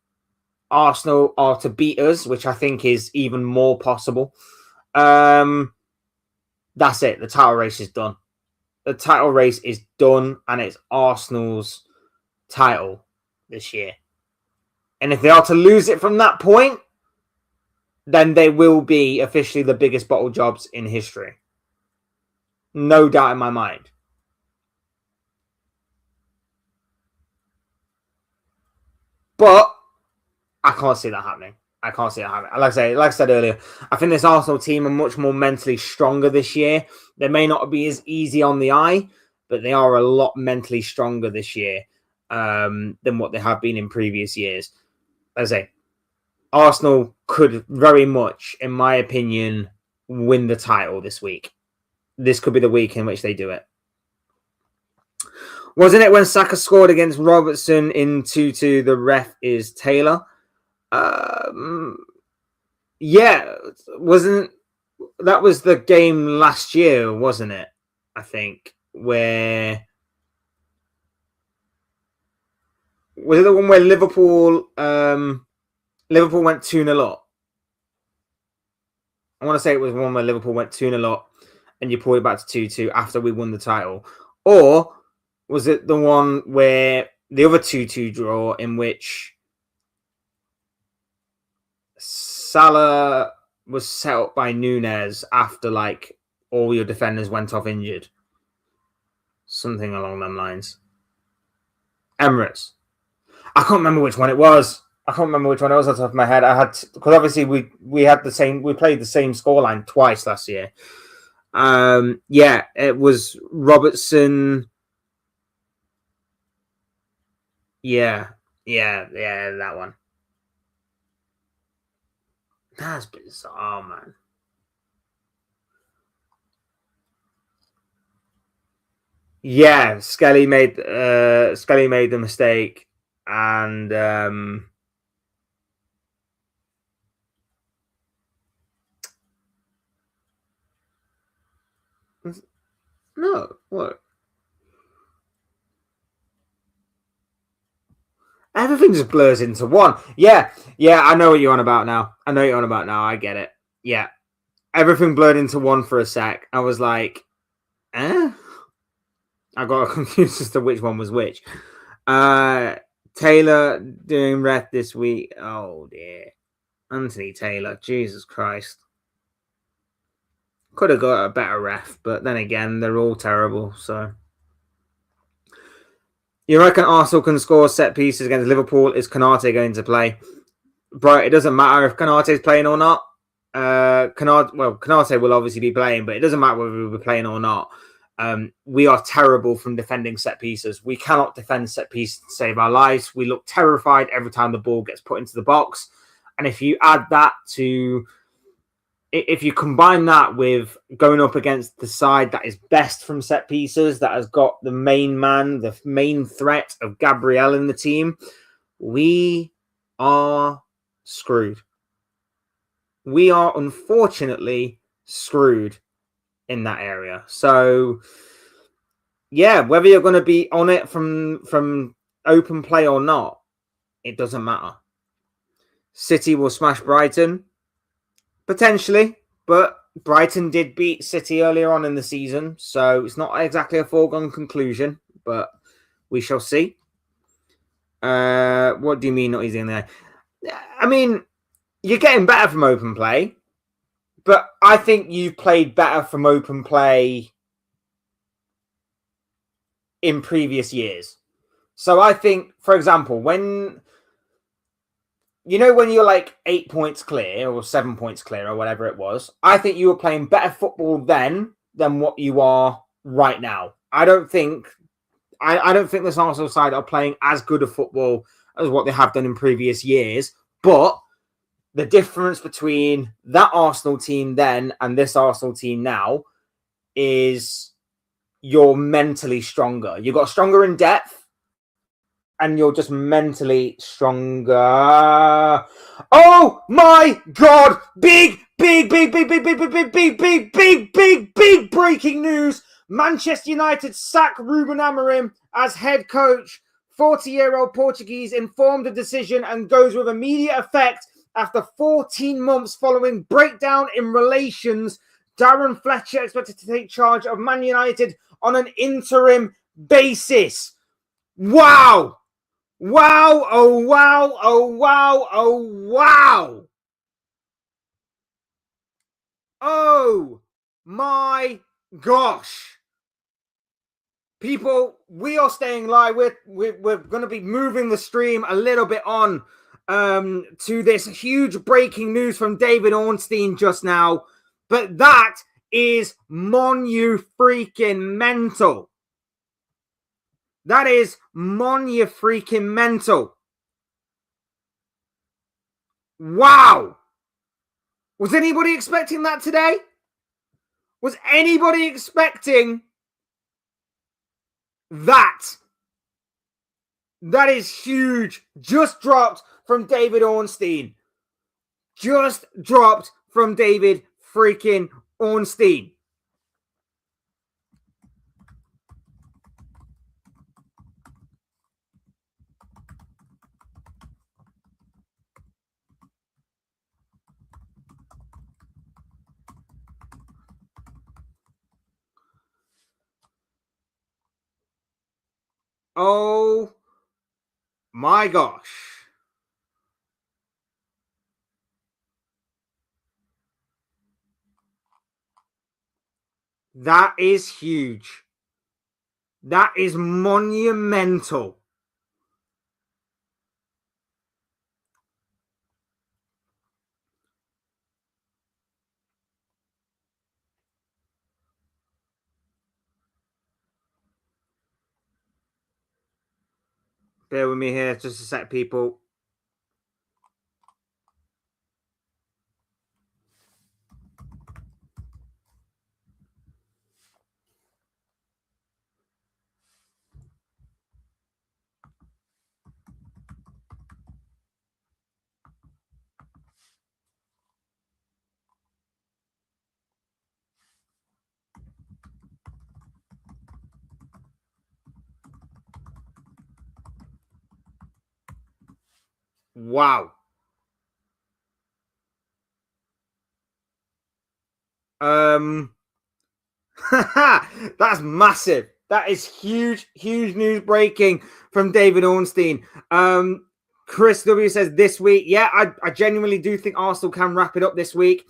Arsenal are to beat us, which I think is even more possible, that's it. The title race is done. The title race is done, and it's Arsenal's title this year. And if they are to lose it from that point, then they will be officially the biggest bottle jobs in history. No doubt in my mind. But I can't see that happening. Like I said earlier, I think this Arsenal team are much more mentally stronger this year. They may not be as easy on the eye, but they are a lot mentally stronger this year than what they have been in previous years. As I say, Arsenal could very much, in my opinion, win the title this week. This could be the week in which they do it. Wasn't it when Saka scored against Robertson in 2-2, the ref is Taylor? Yeah, wasn't that was the game last year, wasn't it? I think where was it the one where Liverpool went 2-0 up? I want to say it was one where Liverpool went 2-0 up and you pulled it back to 2-2 after we won the title. Or was it the one where the other 2-2 draw in which Salah was set up by Nunez after like all your defenders went off injured? Something along them lines. Emirates. I can't remember which one it was. Off the top of my head. Because obviously we played the same scoreline twice last year. It was Robertson. Yeah, that one. That's bizarre, man. Yeah, Skelly made the mistake, and no, what? Everything just blurs into one. Yeah, I know what you're on about now. I get it. Yeah, everything blurred into one for a sec. I was like, I got confused as to which one was which. Taylor doing ref this week. Oh dear. Anthony Taylor. Jesus Christ. Could have got a better ref, but then again, they're all terrible, so. You reckon Arsenal can score set pieces against Liverpool? Is Konate going to play? Bro, it doesn't matter if Konate's playing or not. Konate will obviously be playing, but it doesn't matter whether we're playing or not. We are terrible from defending set pieces. We cannot defend set pieces to save our lives. We look terrified every time the ball gets put into the box. And if you add that to... If you combine that with going up against the side that is best from set pieces, that has got the main man, the main threat of Gabriel in the team, we are screwed. We are unfortunately screwed in that area. So, yeah, whether you're going to be on it from open play or not, it doesn't matter. City will smash Brighton. Potentially, but Brighton did beat City earlier on in the season, so it's not exactly a foregone conclusion, but we shall see. What do you mean not easy in there? I mean, you're getting better from open play, but I think you've played better from open play in previous years. So I think, for example, when you're like 8 points clear or 7 points clear or whatever it was, I think you were playing better football then than what you are right now. I don't think this Arsenal side are playing as good a football as what they have done in previous years. But the difference between that Arsenal team then and this Arsenal team now is you're mentally stronger. You got stronger in depth. And you're just mentally stronger. Oh my God! Big breaking news. Manchester United sack Ruben Amorim as head coach. 40-year-old Portuguese informed of decision and goes with immediate effect after 14 months following breakdown in relations. Darren Fletcher expected to take charge of Man United on an interim basis. Wow! Wow, oh wow, oh wow, oh wow. Oh my gosh. People, we are staying live. We're going to be moving the stream a little bit on to this huge breaking news from David Ornstein just now. But that is freaking mental. That is freaking mental. Wow. Was anybody expecting that today? Was anybody expecting that? That is huge. Just dropped from David Ornstein. Just dropped from David freaking Ornstein. Oh my gosh. That is huge. That is monumental. Bear with me here just a sec, people. Wow. That's massive. That is huge, huge news breaking from David Ornstein. Chris W says this week. Yeah, I genuinely do think Arsenal can wrap it up this week.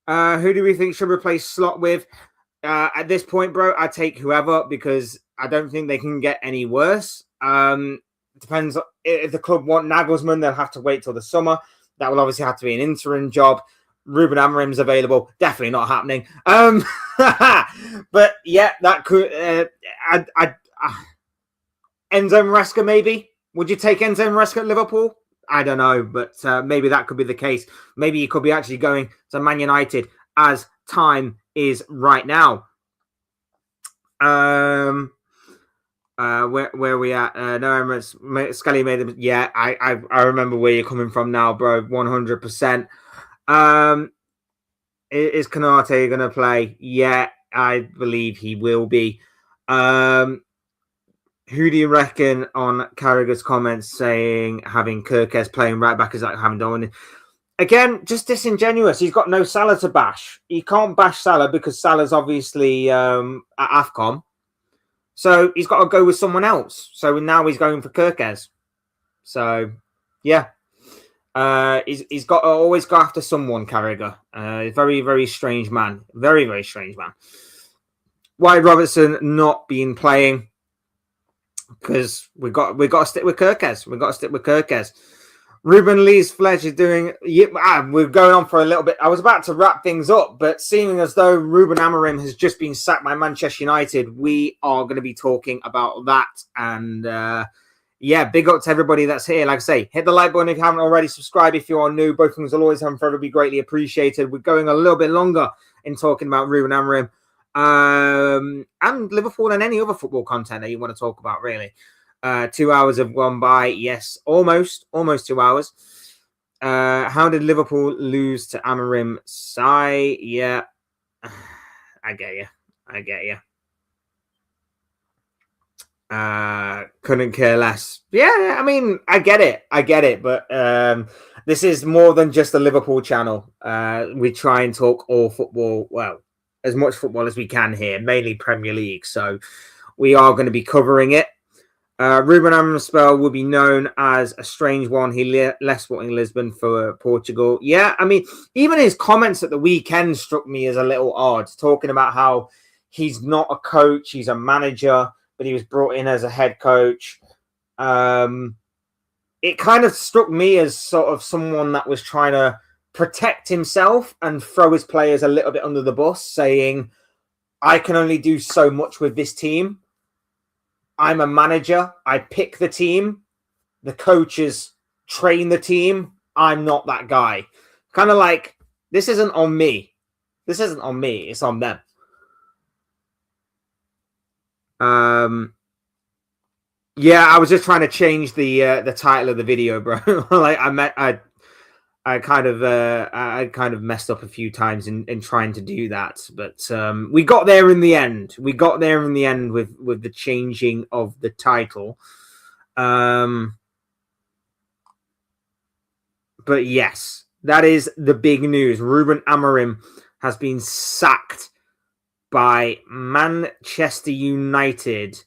Who do we think should replace Slot with? At this point, bro, I take whoever because I don't think they can get any worse. Depends if the club want Nagelsmann, they'll have to wait till the summer. That will obviously have to be an interim job. Ruben Amorim's available. Definitely not happening. But yeah, that could. Enzo Maresca, maybe. Would you take Enzo Maresca at Liverpool? I don't know, but maybe that could be the case. Maybe he could be actually going to Man United as time is right now. Where are we at? No, Emirates. Scully made them. Yeah, I remember where you're coming from now, bro. 100%. Is Konate going to play? Yeah, I believe he will be. Who do you reckon on Carragher's comments saying having Kirkes playing right back is like having done? Again, just disingenuous. He's got no Salah to bash. He can't bash Salah because Salah's obviously at AFCON. So he's got to go with someone else. So now he's going for Kirkes. So, yeah. He's got to always go after someone, Carragher. Very, very strange man. Very, very strange man. Why Robertson not been playing? Because we got to stick with Kirkes. Ruben Lee's Fledge is doing. We're going on for a little bit. I was about to wrap things up, but seeming as though Ruben Amorim has just been sacked by Manchester United, we are going to be talking about that. And yeah, big up to everybody that's here. Like I say, hit the like button if you haven't already. Subscribe if you are new. Both things will always have forever be greatly appreciated. We're going a little bit longer in talking about Ruben Amorim and Liverpool and any other football content that you want to talk about, really. 2 hours have gone by. Yes, almost 2 hours. How did Liverpool lose to Amorim? Sigh. Yeah, I get you. Couldn't care less. Yeah, I mean, I get it. But this is more than just a Liverpool channel. We try and talk all football. Well, as much football as we can here, mainly Premier League. So we are going to be covering it. Ruben Amorim's spell will be known as a strange one. He left Sporting Lisbon for Portugal. Yeah, I mean, even his comments at the weekend struck me as a little odd, talking about how he's not a coach, he's a manager, but he was brought in as a head coach. It kind of struck me as sort of someone that was trying to protect himself and throw his players a little bit under the bus, saying, I can only do so much with this team. I'm a manager. I pick the team. The coaches train the team. I'm not that guy. Kind of like, this isn't on me. This isn't on me. It's on them. Yeah, I was just trying to change the title of the video, bro. Like I kind of messed up a few times in trying to do that, but we got there in the end. We got there in the end with the changing of the title. But yes, that is the big news. Ruben Amorim has been sacked by Manchester United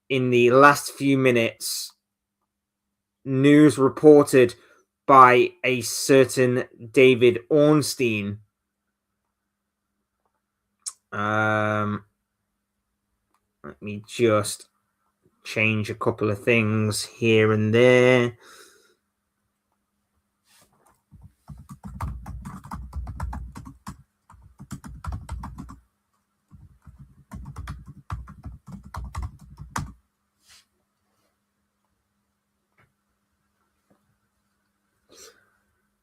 in the last few minutes. News reported by a certain David Ornstein. Let me just change a couple of things here and there.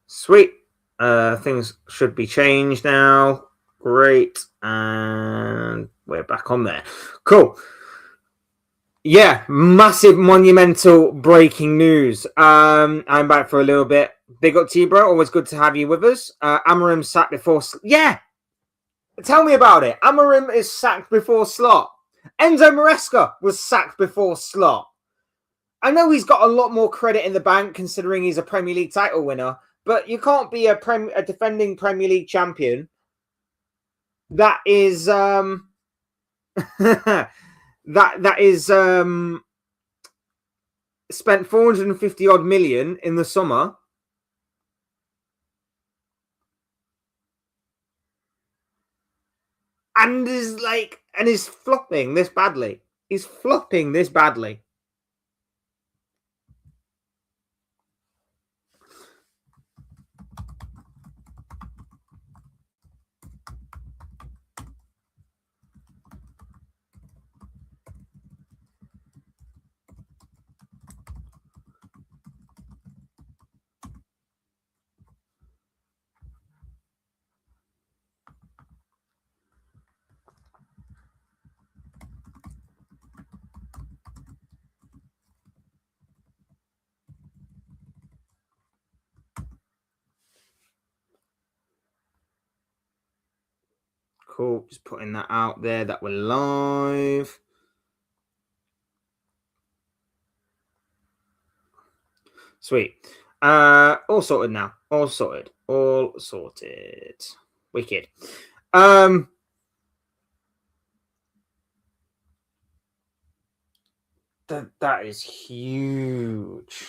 Sweet. Things should be changed now. Great. And we're back on there. Cool. Yeah, massive, monumental breaking news. I'm back for a little bit. Big up to you, bro. Always good to have you with us. Amorim sacked before... Yeah! Tell me about it. Amorim is sacked before Slot. Enzo Maresca was sacked before Slot. I know he's got a lot more credit in the bank considering he's a Premier League title winner, but you can't be a defending Premier League champion that is... that is spent 450 odd million in the summer, and is flopping this badly. He's flopping this badly. Cool. Just putting that out there that we're live. Sweet. All sorted now. All sorted. All sorted. Wicked. That is huge.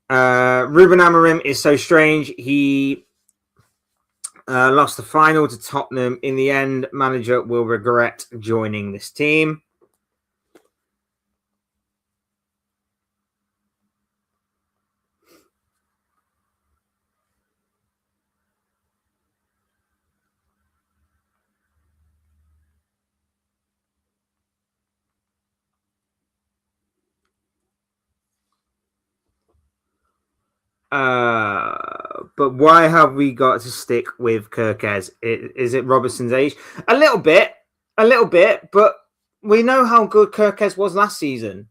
Ruben Amorim is so strange. He lost the final to Tottenham. In the end, manager will regret joining this team. But why have we got to stick with Kirkez? Is it Robertson's age? A little bit, but we know how good Kirkez was last season.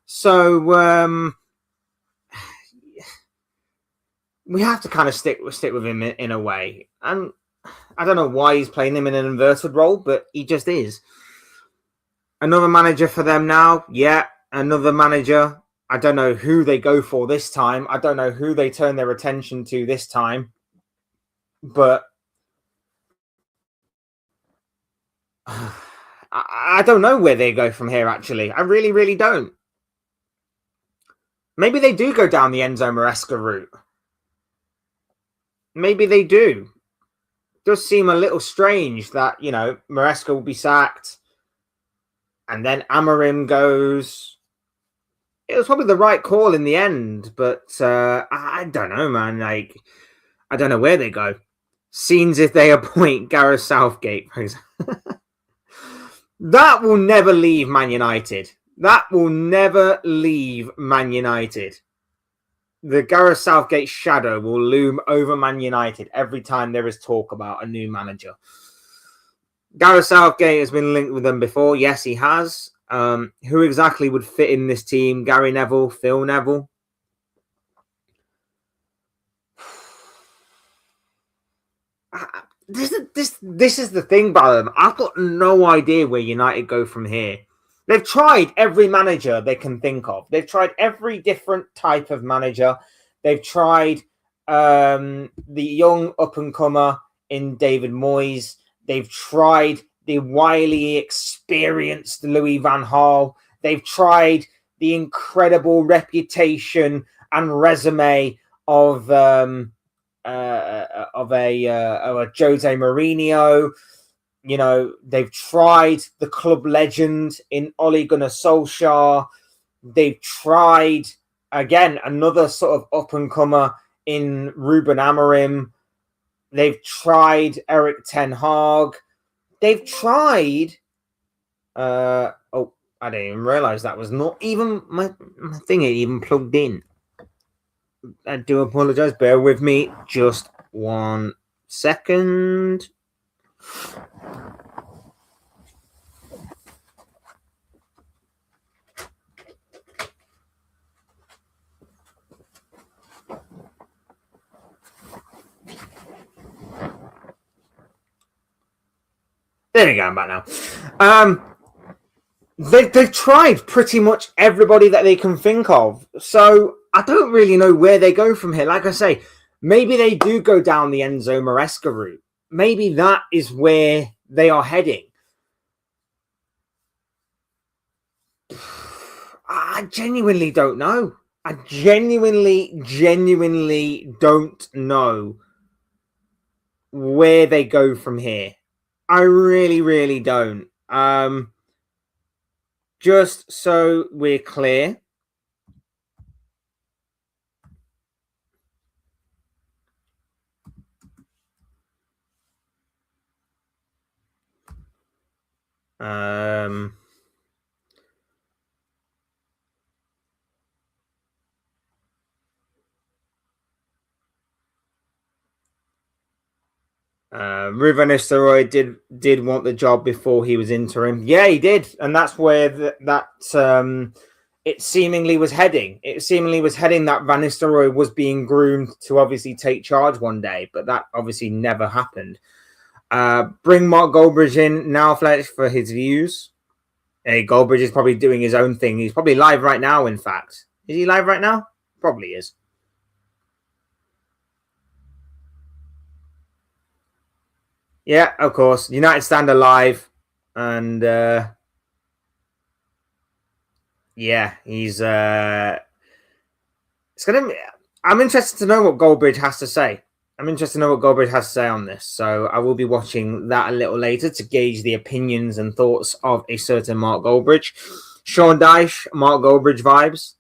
So we have to kind of stick with him in a way. And I don't know why he's playing him in an inverted role, but he just is. Another manager for them now. Yeah, another manager. I don't know who they go for this time. I don't know who they turn their attention to this time. But I don't know where they go from here, actually. I really, really don't. Maybe they do go down the Enzo Maresca route. Maybe they do. It does seem a little strange that, Maresca will be sacked and then Amorim goes. It was probably the right call in the end, but I don't know, man. I don't know where they go. Scenes if they appoint Gareth Southgate, for example. That will never leave Man United. That will never leave Man United. The Gareth Southgate shadow will loom over Man United every time there is talk about a new manager. Gareth Southgate has been linked with them before. Yes, he has. Who exactly would fit in this team? Gary Neville, Phil Neville? This is the thing, Ballum. I've got no idea where United go from here. They've tried every manager they can think of. They've tried every different type of manager. They've tried the young up-and-comer in David Moyes. They've tried the wily, experienced Louis van Gaal. They've tried the incredible reputation and resume of a Jose Mourinho. You know, they've tried the club legend in Ole Gunnar Solskjaer. They've tried, again, another sort of up-and-comer in Ruben Amorim. They've tried Eric Ten Hag. They've tried... I didn't even realise that was not even... My thing ain't even plugged in. I do apologise. Bear with me just 1 second. There we go, I'm back now. They've tried pretty much everybody that they can think of. So I don't really know where they go from here. Like I say, maybe they do go down the Enzo Maresca route. Maybe that is where they are heading. I genuinely don't know. I genuinely don't know where they go from here. I really don't. Just so we're clear. Ruben Nistelrooy did want the job before he was interim. Yeah, he did, and that's where it seemingly was heading. It seemingly was heading that Van Nistelrooy was being groomed to obviously take charge one day, but that obviously never happened. Bring Mark Goldbridge in now, Fletch, for his views. Hey, Goldbridge is probably doing his own thing. He's probably live right now, in fact. Is he live right now? Probably is. Yeah, of course. United stand alive. And yeah, he's it's gonna. I'm interested to know what Goldbridge has to say. I'm interested to know what Goldbridge has to say on this. So I will be watching that a little later to gauge the opinions and thoughts of a certain Mark Goldbridge. Sean Dyche, Mark Goldbridge vibes.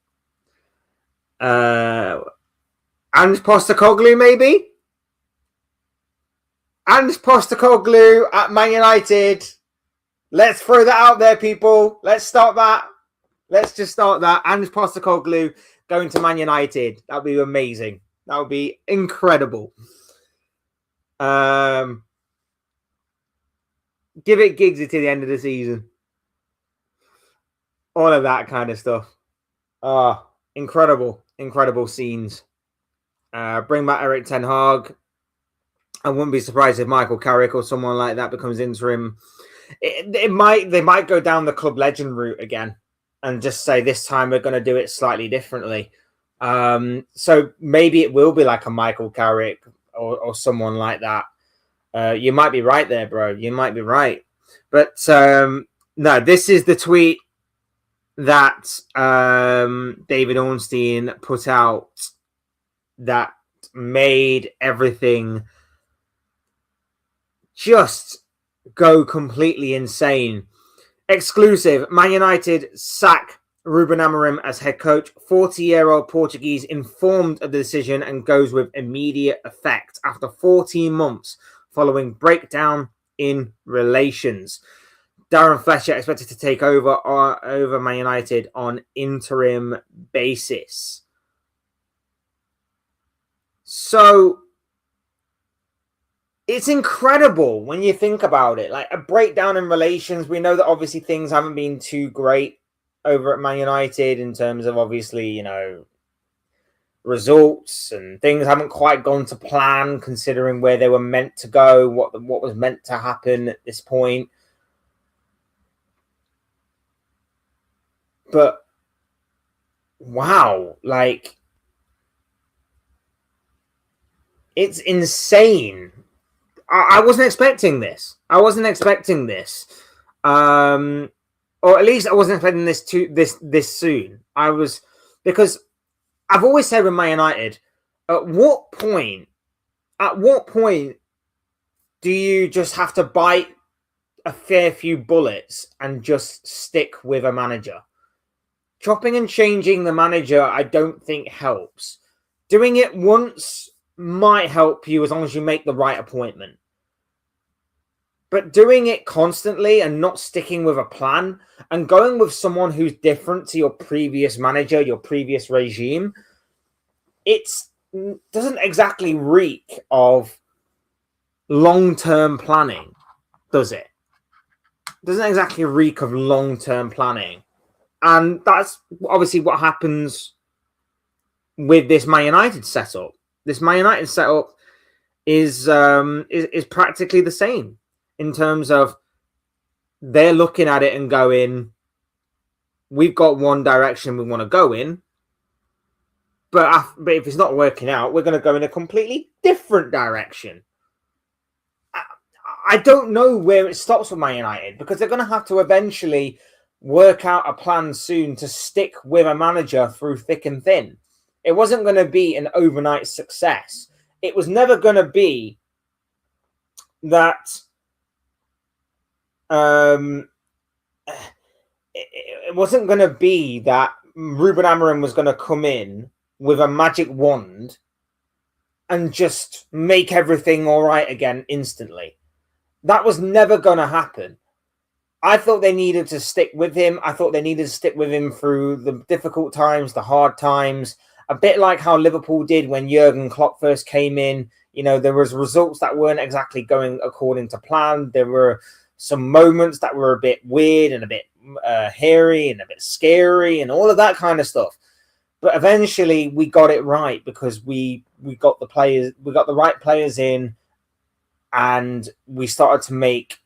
And Postecoglou, maybe? And Postecoglou at Man United. Let's throw that out there, people. Let's start that. Let's just start that. And Postecoglou going to Man United. That would be amazing. That would be incredible. Give it Giggsy to the end of the season. All of that kind of stuff. Incredible scenes. Bring back Eric Ten Hag. I wouldn't be surprised if Michael Carrick or someone like that becomes interim. They might go down the club legend route again and just say this time we're going to do it slightly differently. So maybe it will be like a Michael Carrick or someone like that. You might be right there, bro. You might be right. But no, this is the tweet that David Ornstein put out that made everything just go completely insane. Exclusive. Man United sack Ruben Amorim as head coach. 40-year-old Portuguese informed of the decision and goes with immediate effect after 14 months following breakdown in relations. Darren Fletcher expected to take over Man United on interim basis. So it's incredible when you think about it. Like a breakdown in relations. We know that obviously things haven't been too great over at Man United in terms of obviously, results, and things haven't quite gone to plan considering where they were meant to go, what was meant to happen at this point. But wow, like it's insane. I wasn't expecting this. Or at least I wasn't expecting this soon. Because I've always said with Man United, at what point do you just have to bite a fair few bullets and just stick with a manager? Chopping and changing the manager, I don't think helps. Doing it once might help you as long as you make the right appointment. But doing it constantly and not sticking with a plan and going with someone who's different to your previous manager, your previous regime, it doesn't exactly reek of long-term planning, does it? It doesn't exactly reek of long-term planning. And that's obviously what happens with this Man United setup. This Man United setup is practically the same in terms of they're looking at it and going, we've got one direction we want to go in, but if it's not working out, we're going to go in a completely different direction. I don't know where it stops with Man United because they're going to have to eventually work out a plan soon to stick with a manager through thick and thin. It wasn't going to be an overnight success. It was never going to be that it wasn't going to be that Ruben Amorim was going to come in with a magic wand and just make everything all right again instantly. That was never going to happen. I thought they needed to stick with him. I thought they needed to stick with him through the difficult times, the hard times, a bit like how Liverpool did when Jurgen Klopp first came in. There was results that weren't exactly going according to plan. There were some moments that were a bit weird and a bit hairy and a bit scary and all of that kind of stuff. But eventually we got it right because we got the right players in, and we started to make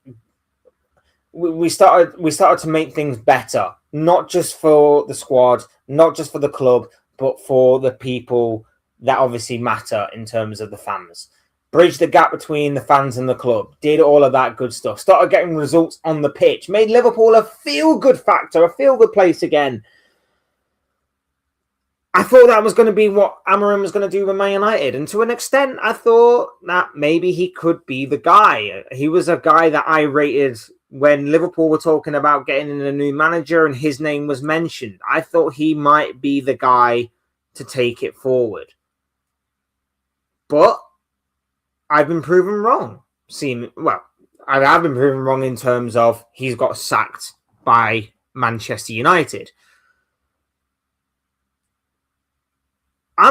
things better, not just for the squad, not just for the club, but for the people that obviously matter in terms of the fans. Bridged the gap between the fans and the club, did all of that good stuff, started getting results on the pitch, made Liverpool a feel-good factor, a feel-good place again. I thought that was going to be what Amorim was going to do with Man United. And to an extent, I thought that maybe he could be the guy. He was a guy that I rated when Liverpool were talking about getting in a new manager and his name was mentioned. I thought he might be the guy to take it forward. But I've been proven wrong. I've been proven wrong in terms of he's got sacked by Manchester United. I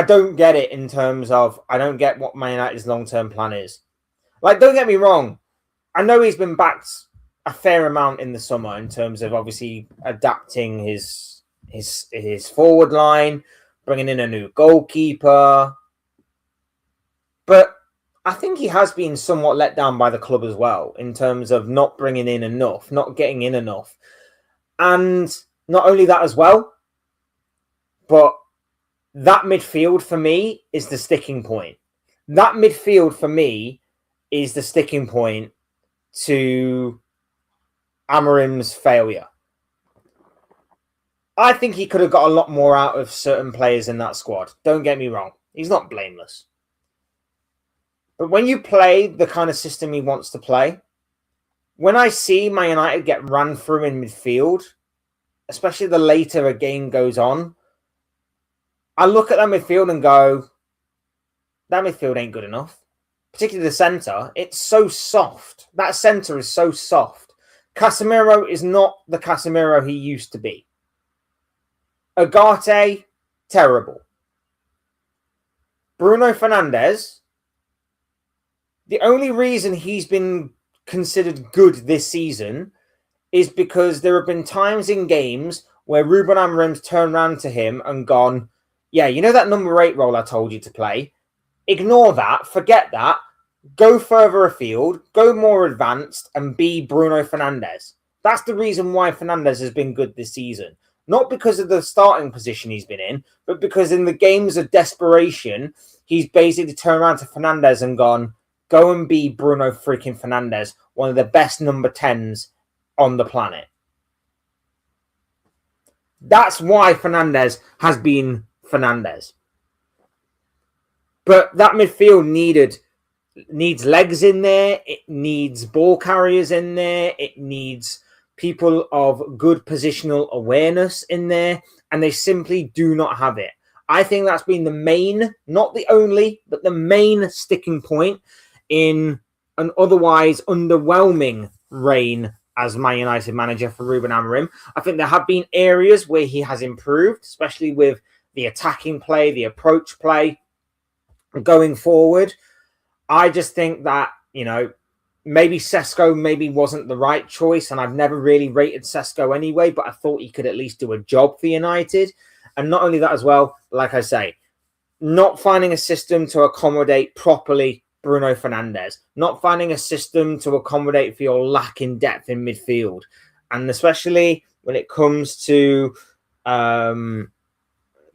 don't get it in terms of, I don't get what Man United's long-term plan is. Like, don't get me wrong. I know he's been backed a fair amount in the summer in terms of obviously adapting his forward line, bringing in a new goalkeeper. But I think he has been somewhat let down by the club as well in terms of not bringing in enough, not getting in enough. And not only that as well, but that midfield for me is the sticking point. That midfield for me is the sticking point to Amorim's failure. I think he could have got a lot more out of certain players in that squad. Don't get me wrong. He's not blameless. But when you play the kind of system he wants to play, when I see Man United get ran through in midfield, especially the later a game goes on, I look at that midfield and go, that midfield ain't good enough. Particularly the centre. It's so soft. That centre is so soft. Casemiro is not the Casemiro he used to be. Ugarte, terrible. Bruno Fernandes, the only reason he's been considered good this season is because there have been times in games where Ruben Amorim's turned around to him and gone, yeah, you know that number 8 role I told you to play? Ignore that, forget that, go further afield, go more advanced, and be Bruno Fernandes. That's the reason why Fernandes has been good this season. Not because of the starting position he's been in, but because in the games of desperation, he's basically turned around to Fernandes and gone, go and be Bruno freaking Fernandes, one of the best number 10s on the planet. That's why Fernandes has been Fernandes. But that midfield needs legs in there. It needs ball carriers in there. It needs people of good positional awareness in there. And they simply do not have it. I think that's been the main, not the only, but the main sticking point in an otherwise underwhelming reign as Man United manager for Ruben Amorim. I think there have been areas where he has improved, especially with the attacking play, the approach play going forward. I just think that, maybe Sesko maybe wasn't the right choice, and I've never really rated Sesko anyway, but I thought he could at least do a job for United. And not only that as well, like I say, not finding a system to accommodate properly Bruno Fernandes, not finding a system to accommodate for your lack in depth in midfield. And especially when it comes to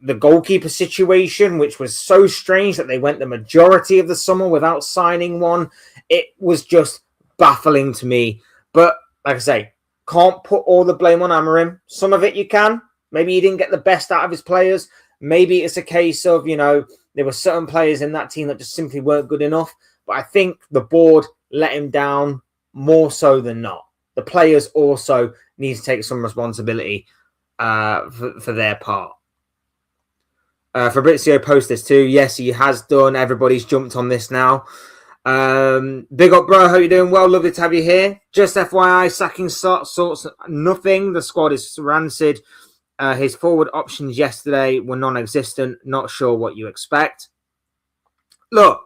the goalkeeper situation, which was so strange that they went the majority of the summer without signing one. It was just baffling to me. But like I say, can't put all the blame on Amorim. Some of it you can. Maybe he didn't get the best out of his players. Maybe it's a case of, there were certain players in that team that just simply weren't good enough. But I think the board let him down more so than not. The players also need to take some responsibility for their part. Fabrizio posts this too. Yes, he has done. Everybody's jumped on this now. Big up, bro. Hope you're doing well. Lovely to have you here. Just FYI, sacking sorts nothing. The squad is rancid. His forward options yesterday were non-existent. Not sure what you expect. Look,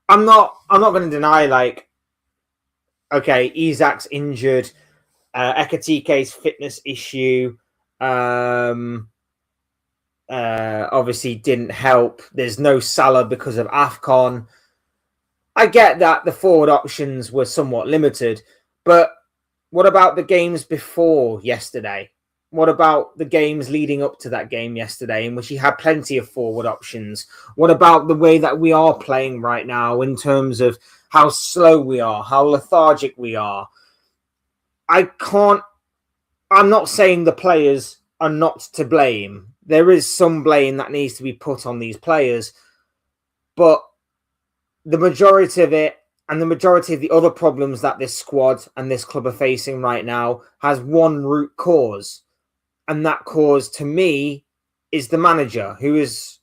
I'm not going to deny, okay, Isak's injured. Ekatike's fitness issue. Obviously didn't help. There's no Salah because of AFCON. I get that the forward options were somewhat limited, but what about the games before yesterday? What about the games leading up to that game yesterday in which he had plenty of forward options? What about the way that we are playing right now in terms of how slow we are, how lethargic we are? I'm not saying the players are not to blame. There is some blame that needs to be put on these players, but the majority of it and the majority of the other problems that this squad and this club are facing right now has one root cause. And that cause, to me, is the manager, who is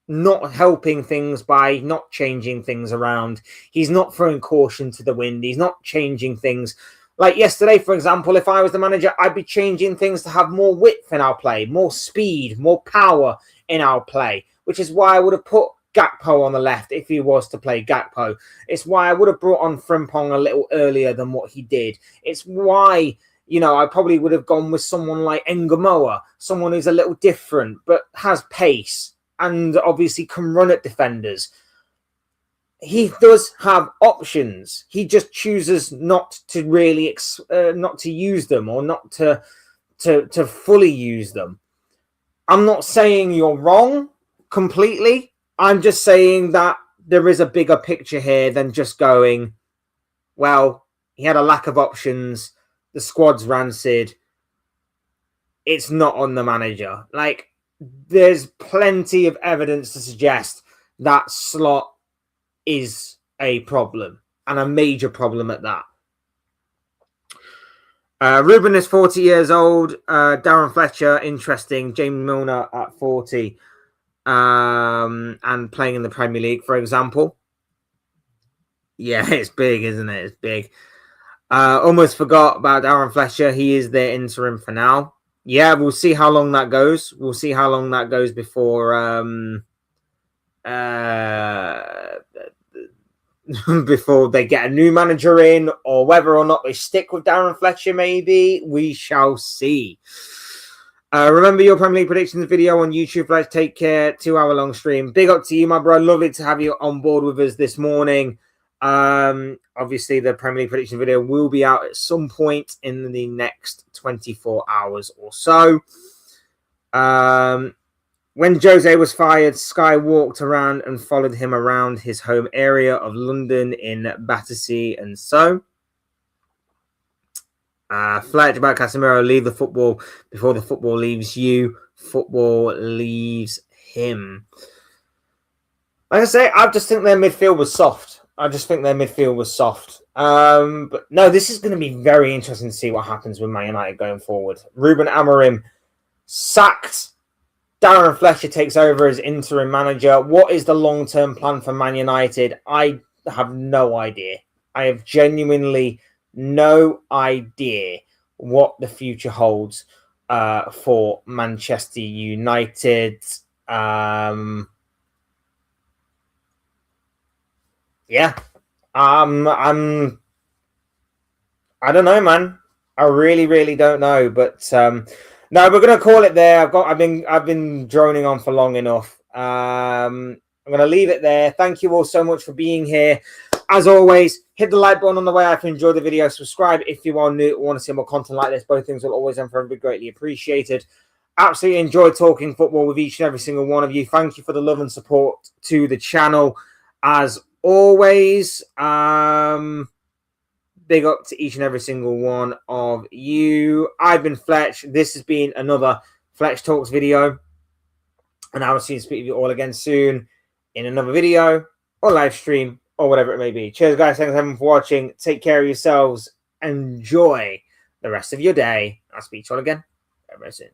not helping things by not changing things around. He's not throwing caution to the wind. He's not changing things. Like yesterday, for example, if I was the manager, I'd be changing things to have more width in our play, more speed, more power in our play, which is why I would have put Gakpo on the left if he was to play Gakpo. It's why I would have brought on Frimpong a little earlier than what he did. It's why, I probably would have gone with someone like Ngamoa, someone who's a little different, but has pace and obviously can run at defenders. He does have options. He just chooses not to really, not to use them or not to fully use them. I'm not saying you're wrong completely. I'm just saying that there is a bigger picture here than just going, well, he had a lack of options. The squad's rancid. It's not on the manager. There's plenty of evidence to suggest that Slot is a problem, and a major problem at that. Ruben is 40 years old. Darren Fletcher, interesting. James Milner at 40 and playing in the Premier League, for example. Yeah, it's big, isn't it? It's big. Almost forgot about Darren Fletcher. He is their interim for now. Yeah, we'll see how long that goes. We'll see how long that goes before before they get a new manager in, or whether or not they stick with Darren Fletcher. Maybe we shall see. Remember your Premier League predictions video on YouTube. Let's take care. 2-hour-long stream. Big up to you, my bro. Lovely to have you on board with us this morning. Obviously, the Premier League prediction video will be out at some point in the next 24 hours or so. When Jose was fired, Sky walked around and followed him around his home area of London in Battersea and so. Fletch about Casemiro, leave the football before the football leaves you. Football leaves him. Like I say, I just think their midfield was soft. But no, this is going to be very interesting to see what happens with Man United going forward. Ruben Amorim sacked. Darren Fletcher takes over as interim manager. What is the long-term plan for Man United? I have no idea. I have genuinely no idea what the future holds for Manchester United. Yeah. I don't know, man. I really don't know. But no, we're gonna call it there. I've been droning on for long enough. I'm gonna leave it there. Thank you all so much for being here. As always, hit the like button on the way out if you enjoyed the video. Subscribe if you are new or want to see more content like this. Both things will always and forever be greatly appreciated. Absolutely enjoyed talking football with each and every single one of you. Thank you for the love and support to the channel. As always, big up to each and every single one of you. I've been Fletch. This has been another Fletch Talks video. And I will see you speak with you all again soon in another video or live stream or whatever it may be. Cheers, guys. Thanks everyone for watching. Take care of yourselves. Enjoy the rest of your day. I'll speak to you all again very soon.